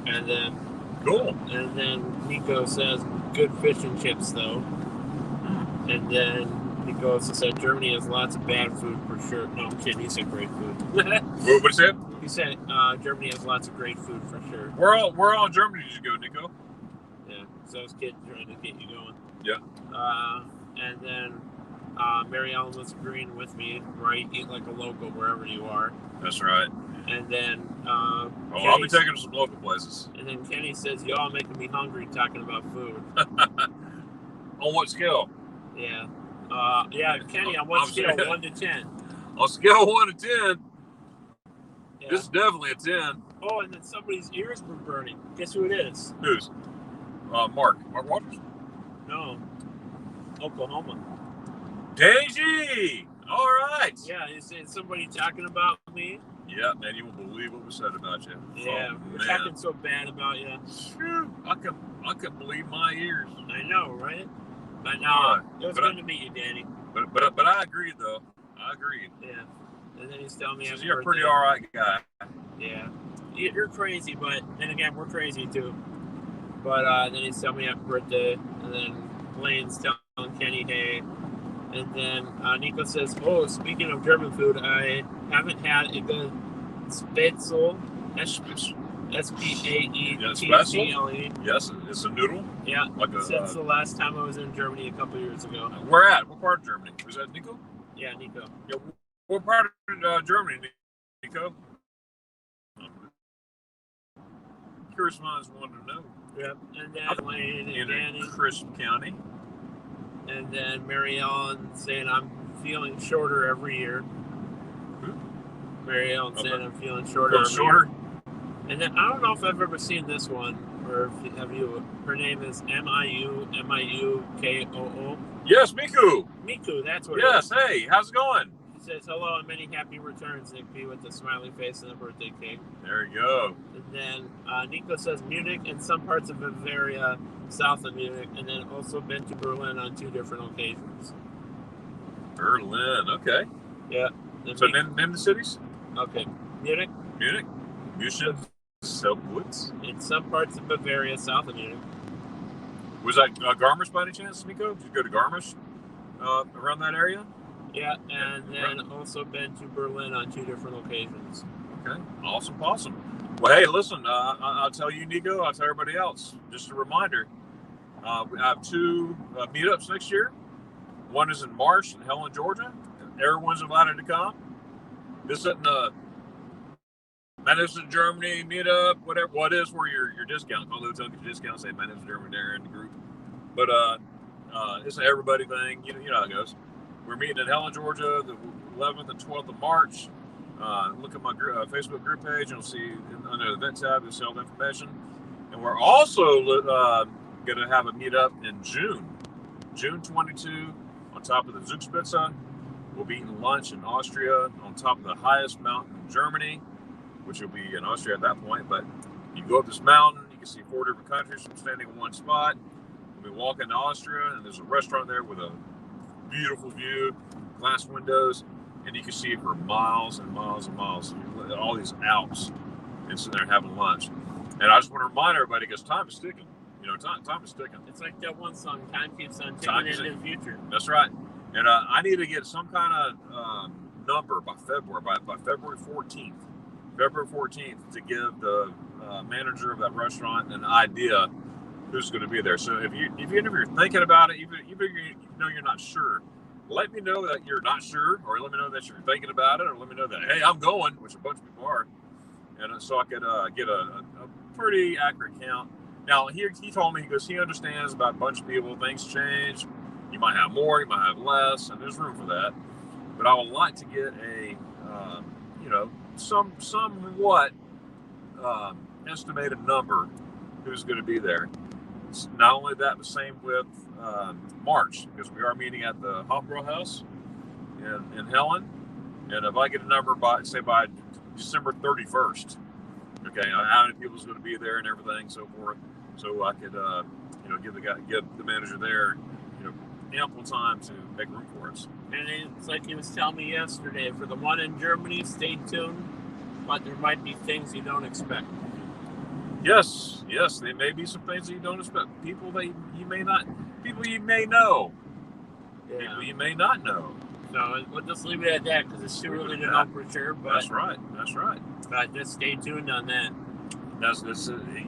And then cool. And then Nico says, good fish and chips, though. And then Nico also said, Germany has lots of bad food for sure. No, I'm kidding. He said great food. What did he say? He said Germany has lots of great food for sure. Where all in Germany did you go, Nico? Yeah, so I was trying to get you going. Yeah. And then Mary Ellen was agreeing with me, right? Eat like a local wherever you are. That's right. And then I'll be taking to some local places. And then Kenny says, y'all making me hungry talking about food. On what scale? Yeah. Kenny, on what scale? 1 to 10? On scale of 1 to 10, yeah. This is definitely a 10. Oh, and then somebody's ears were burning. Guess who it is? Who's? Mark Waters? No. Oklahoma. Daisy! All right. Yeah, is somebody talking about me? Yeah, man, you won't believe what was said about you. Yeah, we're talking so bad about you. Phew, I couldn't believe my ears. I know, right? But no, it was good to meet you, Danny. But I agreed though. I agreed. Yeah, and then he's telling me you're a pretty all right guy. Yeah, you're crazy, but then again, we're crazy too. But then he's telling me happy birthday, and then Blaine's telling Kenny hey. And then Nico says, oh, speaking of German food, I haven't had a good Spätzle, S-P-A-E-T-Z-L-E. Yes, it's a noodle. Yeah, since the last time I was in Germany a couple years ago. Where at? What part of Germany? Was that Nico? Yeah, Nico. Yeah, what part of Germany, Nico? Curious minds wanted to know. Yep, and then Blaine and Danny. Crisp County. And then Mary Ellen saying I'm feeling shorter every year. Mary Ellen saying I'm feeling shorter every year. And then I don't know if I've ever seen this one, or if have you. Her name is Miukoo. Yes, Miku. Miku, that's what Yes, it is. hey, how's it going? She says, hello and many happy returns, Nick P, with the smiley face and the birthday cake. There you go. And then Nico says Munich and some parts of Bavaria, south of Munich, and then also been to Berlin on 2 different occasions. Berlin, okay. Yeah. So name the cities? Okay. Munich. München, Selkwitz. In some parts of Bavaria, south of Munich. Was that Garmisch by any chance, Nico? Did you go to Garmisch around that area? Yeah, and then also been to Berlin on 2 different occasions. Okay, awesome. Well, hey, listen, I'll tell you, Nico, I'll tell everybody else, just a reminder, we have 2 meetups next year. One is in March in Helen, Georgia. Everyone's invited to come. This isn't Magnificent Germany meetup, whatever. What is where your discount? Although it's your discount, say Magnificent Germany there in the group. But it's an everybody thing. You know how it goes. We're meeting in Helen, Georgia, the 11th and 12th of March. Look at my Facebook group page. You'll see under the event tab, you'll see all the information. And we're also going to have a meetup in June 22, on top of the Zugspitze. We'll be eating lunch in Austria on top of the highest mountain in Germany, which will be in Austria at that point. But you go up this mountain, you can see 4 different countries from standing in one spot. We'll be walking to Austria, and there's a restaurant there with a beautiful view, glass windows, and you can see it for miles and miles and miles. All these Alps, and sitting there having lunch. And I just want to remind everybody, because time is ticking. You know, time is ticking. It's like that one song, Time Keeps on Ticking into the Future. That's right. And I need to get some kind of number by February 14th. February 14th to give the manager of that restaurant an idea who's going to be there. So if you're thinking about it, even you know you're not sure, let me know that you're not sure, or let me know that you're thinking about it, or let me know that, hey, I'm going, which a bunch of people are, and so I could get a pretty accurate count. Now he told me, he goes, he understands about a bunch of people, things change. You might have more, you might have less, and there's room for that. But I would like to get a somewhat estimated number who's going to be there. Not only that, but same with March, because we are meeting at the Hofbrauhaus in Helen. And if I get a number by December 31st, okay, how many people is going to be there and everything, so forth, so I could give the manager there ample time to make room for us. And it's like he was telling me yesterday, for the one in Germany, stay tuned, but there might be things you don't expect. Yes, there may be some things that you don't expect. People you may know. Yeah. People you may not know. So we'll just leave it at that, because it's too early to know for sure. But That's right. But just stay tuned on that. That's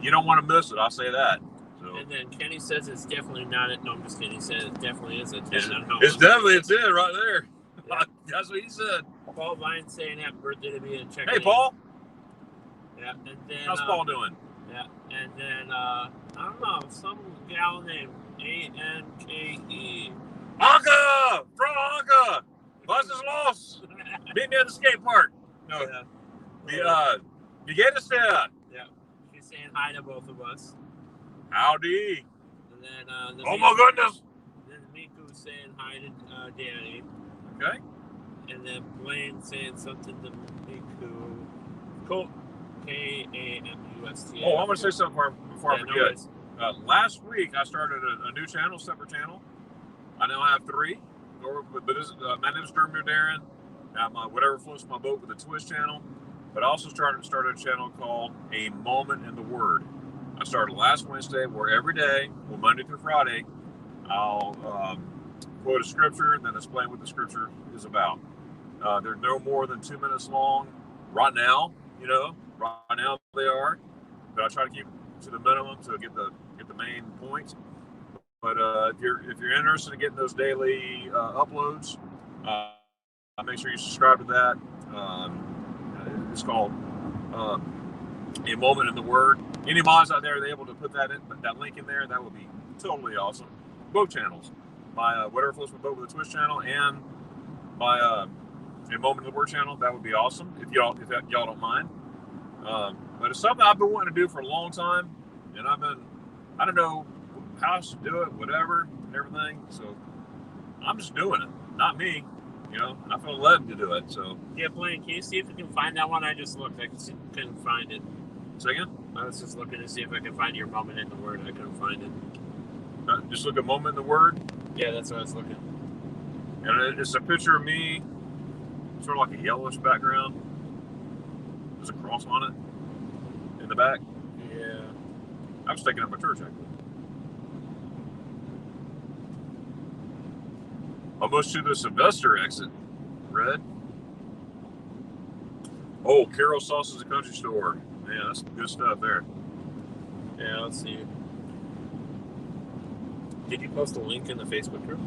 you don't want to miss it. I'll say that. So. And then Kenny says it's definitely not it. No, I'm just kidding. He said it definitely is a 10. It's definitely a 10 right there. Yeah. That's what he said. Paul Vine saying happy birthday to me and checking. Hey, Paul. Yeah, and then how's Paul doing? Yeah, and then I don't know, some gal named Anke. Anka! From Anka! Was is lost. Meet me at the skate park. No. Yeah. You get us there. Yeah. She's saying hi to both of us. Howdy. And then oh my goodness. Then Miku's saying hi to Danny. Okay. And then Blaine saying something to Miku. Cool. K-A-M-U-S-T. Oh, I'm going to say something before I forget. No last week, I started a new channel, separate channel. I now have 3. But my name is Dermot Darren. Whatever floats my boat with the Twitch channel. But I also started a channel called A Moment in the Word. I started last Wednesday, where every day, Monday through Friday, I'll quote a scripture and then explain what the scripture is about. They're no more than 2 minutes long. Right now, right now they are, but I try to keep to the minimum to get the main points. But if you're interested in getting those daily uploads, make sure you subscribe to that. It's called A Moment in the Word. Any mods out there, they're able to put that link in there. That would be totally awesome. Both channels. my Whatever Floats My Boat with the Twitch channel and my a Moment of the Word channel, that would be awesome if y'all don't mind. But it's something I've been wanting to do for a long time, and I don't know how else to do it, whatever, and everything. So I'm just doing it, not me. I feel led to do it. So yeah, Blaine, can you see if you can find that one? I just looked. I couldn't find it. Say again? I was just looking to see if I could find your Moment in the Word. I couldn't find it. Just look at Moment in the Word. Yeah, that's what I was looking. And it's a picture of me, sort of like a yellowish background. There's a cross on it in the back. Yeah. I was taking up my church, actually. Almost to the Sylvester exit. Red. Oh, Carol Sausage and Country Store. Man, that's some good stuff there. Yeah, let's see. Did you post a link in the Facebook group?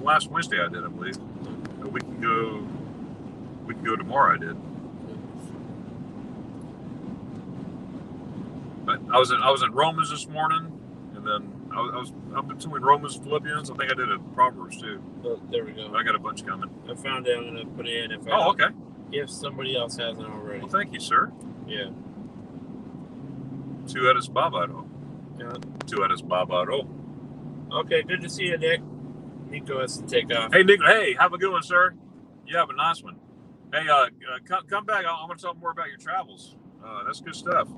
Last Wednesday I did, I believe. A week ago tomorrow I did. But I was in Romans this morning, and then I was up between Romans and Philippians. I think I did a Proverbs too. Oh, there we go. I got a bunch coming. I found it. I'm gonna put it in Okay. If somebody else hasn't already. Well, thank you, sir. Yeah. Tu eres bárbaro. Yeah. Tu eres bárbaro. Okay, good to see you, Nick. Nico has to take off. Hey, Nick. Hey, have a good one, sir. You have a nice one. Hey, come back. I want to talk more about your travels. That's good stuff.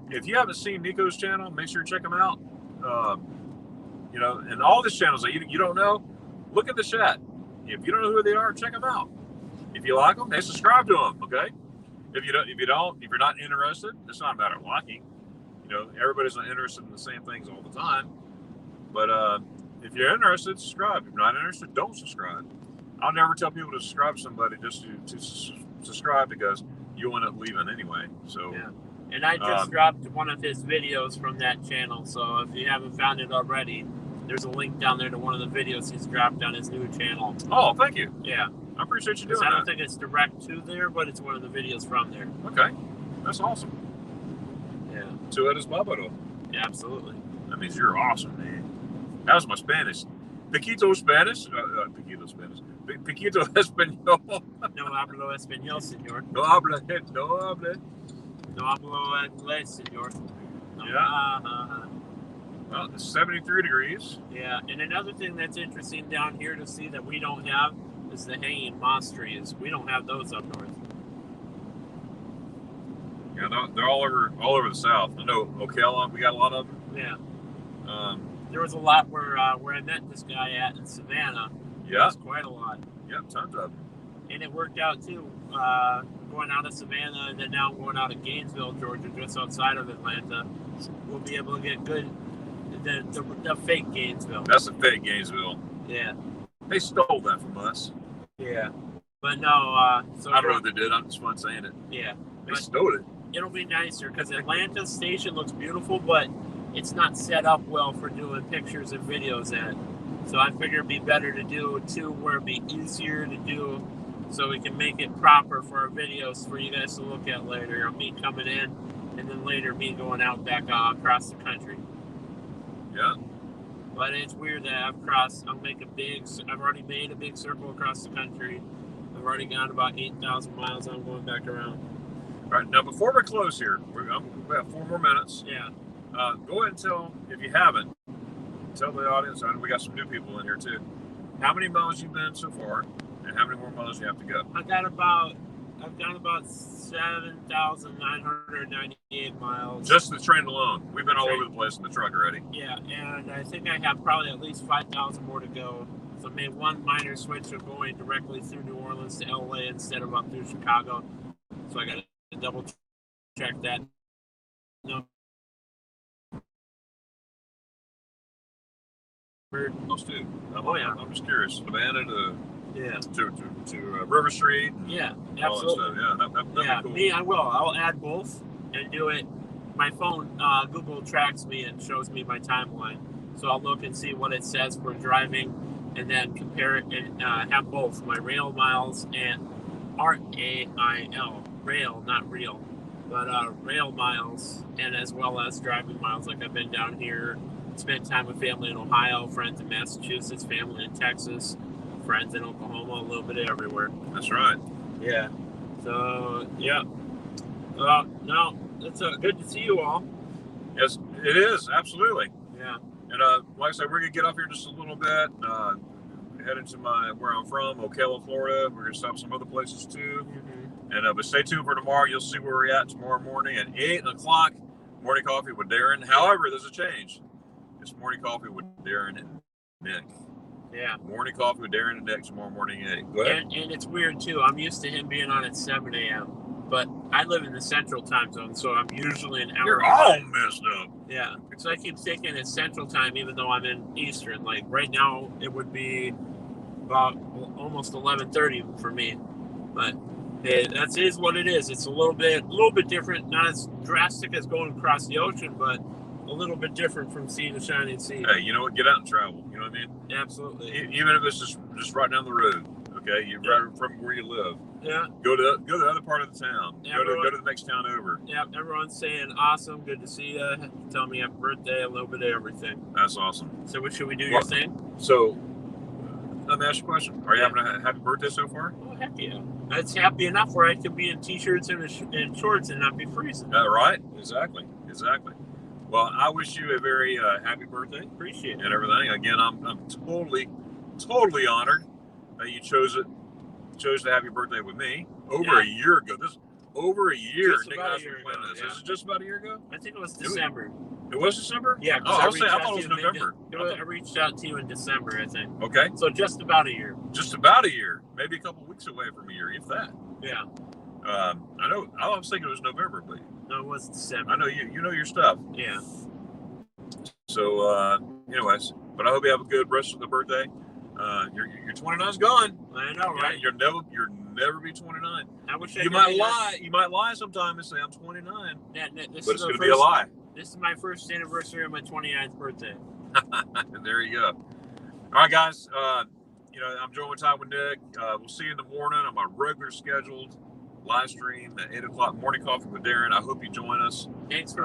If you haven't seen Nico's channel, make sure you check him out. And all these channels that you don't know, look at the chat. If you don't know who they are, check them out. If you like them, hey, subscribe to them. Okay. If you're not interested, it's not a matter of liking. Everybody's not interested in the same things all the time. But if you're interested, subscribe. If you're not interested, don't subscribe. I'll never tell people to subscribe to somebody just to subscribe because you'll end up leaving anyway. So. Yeah. And I just dropped one of his videos from that channel, so if you haven't found it already, there's a link down there to one of the videos he's dropped on his new channel. Oh, thank you. Yeah. I appreciate you doing that. I that. don't think it's direct to there, but it's one of the videos from there. Okay. That's awesome. Yeah. Tu eres bárbaro. Yeah, absolutely. That means you're awesome, man. That was my Spanish. Poquito Spanish. Poquito Spanish. Poquito Español. No hablo español, señor. No hablo. No hablo inglés, señor. No. Yeah. Well, it's 73 degrees. Yeah, and another thing that's interesting down here to see that we don't have is the hanging moss trees. We don't have those up north. Yeah, they're all over the south. I know Ocala, we got a lot of them. Yeah. There was a lot where I met this guy at in Savannah. Yeah. There was quite a lot. Yeah, tons of them. And it worked out too. Going out of Savannah and then now going out of Gainesville, Georgia, just outside of Atlanta. We'll be able to get good. The fake Gainesville. That's a fake Gainesville. Yeah. They stole that from us. Yeah. But no, so I don't know what they did. I'm just fun saying it. Yeah. They stole it. It'll be nicer because Atlanta station looks beautiful, but it's not set up well for doing pictures and videos at. So I figured it'd be better to do two where it'd be easier to do so we can make it proper for our videos for you guys to look at later. Or me coming in and then later me going out back across the country. Yeah. But it's weird that I've already made a big circle across the country. I've already gone about 8,000 miles. I'm going back around. All right, now before we close here, we have 4 more minutes. Yeah. Go ahead and tell, if you haven't, tell the audience, I know we got some new people in here too, how many miles you've been so far and how many more miles you have to go. I've done about 7,998 miles. Just the train alone. We've been all over the place in the truck already. Yeah, and I think I have probably at least 5,000 more to go. So I made one minor switch of going directly through New Orleans to LA instead of up through Chicago. So I got to double check that. No. Those two. Oh yeah. I'm just curious. Savannah to Yeah. to River Street. Yeah, all that stuff. absolutely. Yeah, that'd be cool. Me, I will. I'll add both and do it. My phone, Google tracks me and shows me my timeline. So I'll look and see what it says for driving and then compare it and have both my rail miles and RAIL, rail, not real, rail miles and as well as driving miles. Like I've been down here, spent time with family in Ohio, friends in Massachusetts, family in Texas, friends in Oklahoma, a little bit everywhere. That's right. Yeah. So yeah. No, it's good to see you all. Yes, it is, absolutely. Yeah. And like I said, we're gonna get off here just a little bit. Heading to where I'm from, Ocala, Florida. We're gonna stop some other places too. Mm-hmm. And but stay tuned for tomorrow. You'll see where we're at tomorrow morning at 8 o'clock. Morning coffee with Darren. However, there's a change. It's morning coffee with Darren and Nick. Yeah. Morning coffee with Darren and Nick tomorrow morning at 8. Go ahead. And it's weird too. I'm used to him being on at 7 a.m. But I live in the central time zone, so I'm usually an hour. You're all messed up. Yeah. So I keep thinking it's central time, even though I'm in Eastern. Like right now, it would be about almost 11:30 for me. But that is what it is. It's a little bit different, not as drastic as going across the ocean, but a little bit different from sea to shining sea. Hey, you know what? Get out and travel. You know what I mean? Absolutely. Even if it's just right down the road. Okay, you're right from where you live. Yeah. Go to the other part of the town. Yeah, go to the next town over. Yeah, everyone's saying awesome, good to see you. Tell me happy birthday, a little bit of everything. That's awesome. So what should we do your thing? So let me ask you a question. Are you having a happy birthday so far? Oh, heck yeah. That's happy enough where I could be in t-shirts and shorts and not be freezing. Right? Exactly. Well, I wish you a very happy birthday. Appreciate it. And everything. Again, I'm totally honored that you chose to have your birthday with me over a year ago. Over a year. Just about a year ago, yeah. Is it just about a year ago? I think it was December. It was December? Yeah. Oh, I thought it was November. I reached out to you in December, I think. Okay. So just about a year. Just about a year. Maybe a couple weeks away from a year, if that. Yeah. I know. I was thinking it was November, but no, it was December. I know you know your stuff. Yeah. So, anyways, but I hope you have a good rest of the birthday. Your 29's gone. I know, right? You'll never be 29. I wish I you might lie. You might lie sometime and say I'm 29. But it's going to be a lie. This is my first anniversary of my 29th birthday. There you go. All right, guys. I'm joined with Ty with Nick. We'll see you in the morning on my regular scheduled live stream at 8 o'clock morning coffee with Darren. I hope you join us. Thanks for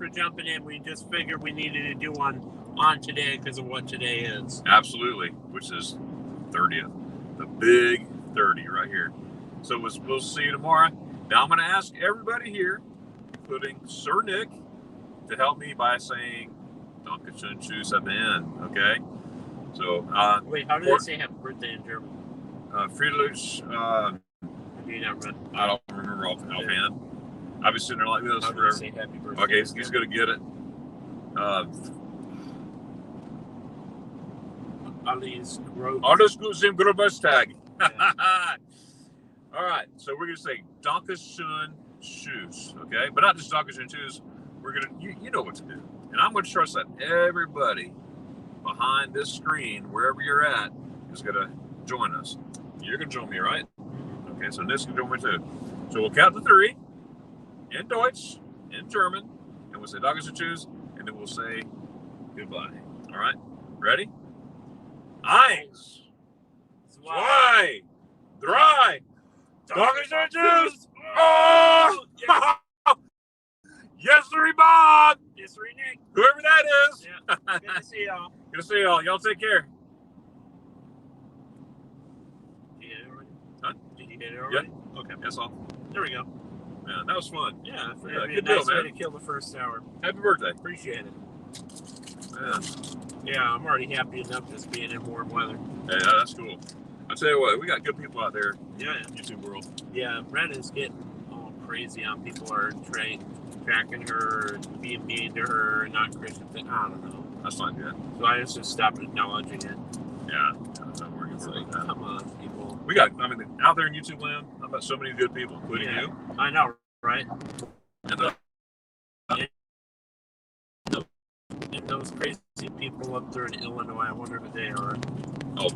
jumping in. We just figured we needed to do one on today because of what today is. Absolutely, which is 30th, the big 30 right here. So we'll see you tomorrow. Now I'm going to ask everybody here, including Sir Nick, to help me by saying Dankeschön Tschüss at the end. Okay. So wait, how do they say happy birthday in German? Friedrich. I don't remember offhand. I've been sitting there like this forever. Say happy birthday? Okay, he's going to get it. Alles Gute im Geburtstag. All right, so we're going to say Dankeschön Tschüss, okay? But not just Dankeschön Tschüss. We're going to, you know what to do. And I'm going to trust that everybody behind this screen, wherever you're at, is going to join us. You're going to join me, right? Okay, so Nick's going to join me too. So we'll count to 3 in Deutsch, in German, and we'll say Dankeschön Tschüss, and then we'll say goodbye. All right? Ready? 1, 2, 3. Dankeschön Tschüss. Oh! Yes, sir, Bob. Yes, sir, Nick. Whoever that is. Yeah. Good to see y'all. Good to see y'all. Y'all take care. Did you hit it already? Huh? Did you hit it already? Yep. Okay, that's all. There we go. Yeah, that was fun. Yeah, good nice deal, man. way to kill the first hour. Happy birthday. Appreciate it. Yeah. Yeah, I'm already happy enough just being in warm weather. Yeah, that's cool. I tell you what, we got good people out there. Yeah. In the YouTube world. Yeah, Brennan's getting all crazy on people are tracking her, being mean to her, not Christian. I don't know. That's not good. So I just stopped acknowledging it. Yeah, I'm working It's for like, that. come on, people. We got, out there in YouTube land, I've got so many good people, including you. I know, right? And And those crazy people up there in Illinois, I wonder who they are. Oh,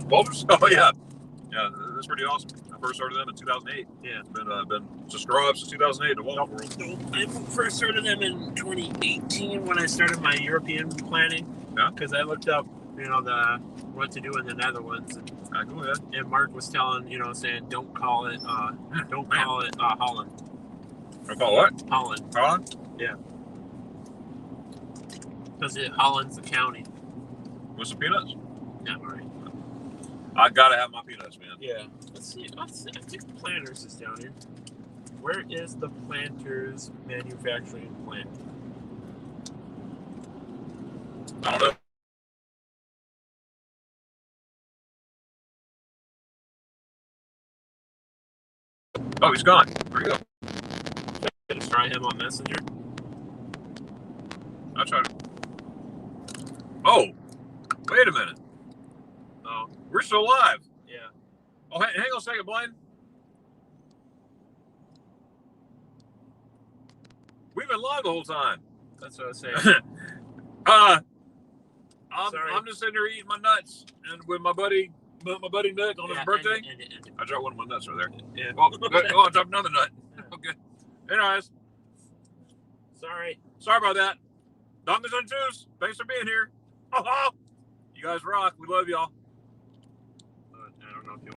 Walters? Oh, yeah. Yeah, that's pretty awesome. I first started them in 2008. Yeah. Been subscribed since 2008 to Walter World. I first started them in 2018 when I started my European planning. Yeah. Because I looked up, what to do in the Netherlands. And, Go ahead. And Mark was telling, saying don't call it Holland. I call what? Holland. Holland? Because Holland's the county. With some peanuts? Yeah, right. I gotta have my peanuts, man. Yeah. Let's see. I think Planters is down here. Where is the Planters manufacturing plant? I don't know. Oh, he's gone. Where'd he go? Just try him on Messenger. I tried to. Oh, wait a minute. Oh, We're still live. yeah. Oh, hang on a second, Blaine. We've been live the whole time. That's what I was saying. I'm just sitting here eating my nuts and with my buddy Nick on his birthday. I dropped one of my nuts right there. Yeah. Oh, I dropped another nut. Okay. Anyways, Sorry. sorry about that. Donkeys and Twos, thanks for being here. You guys rock. We love y'all.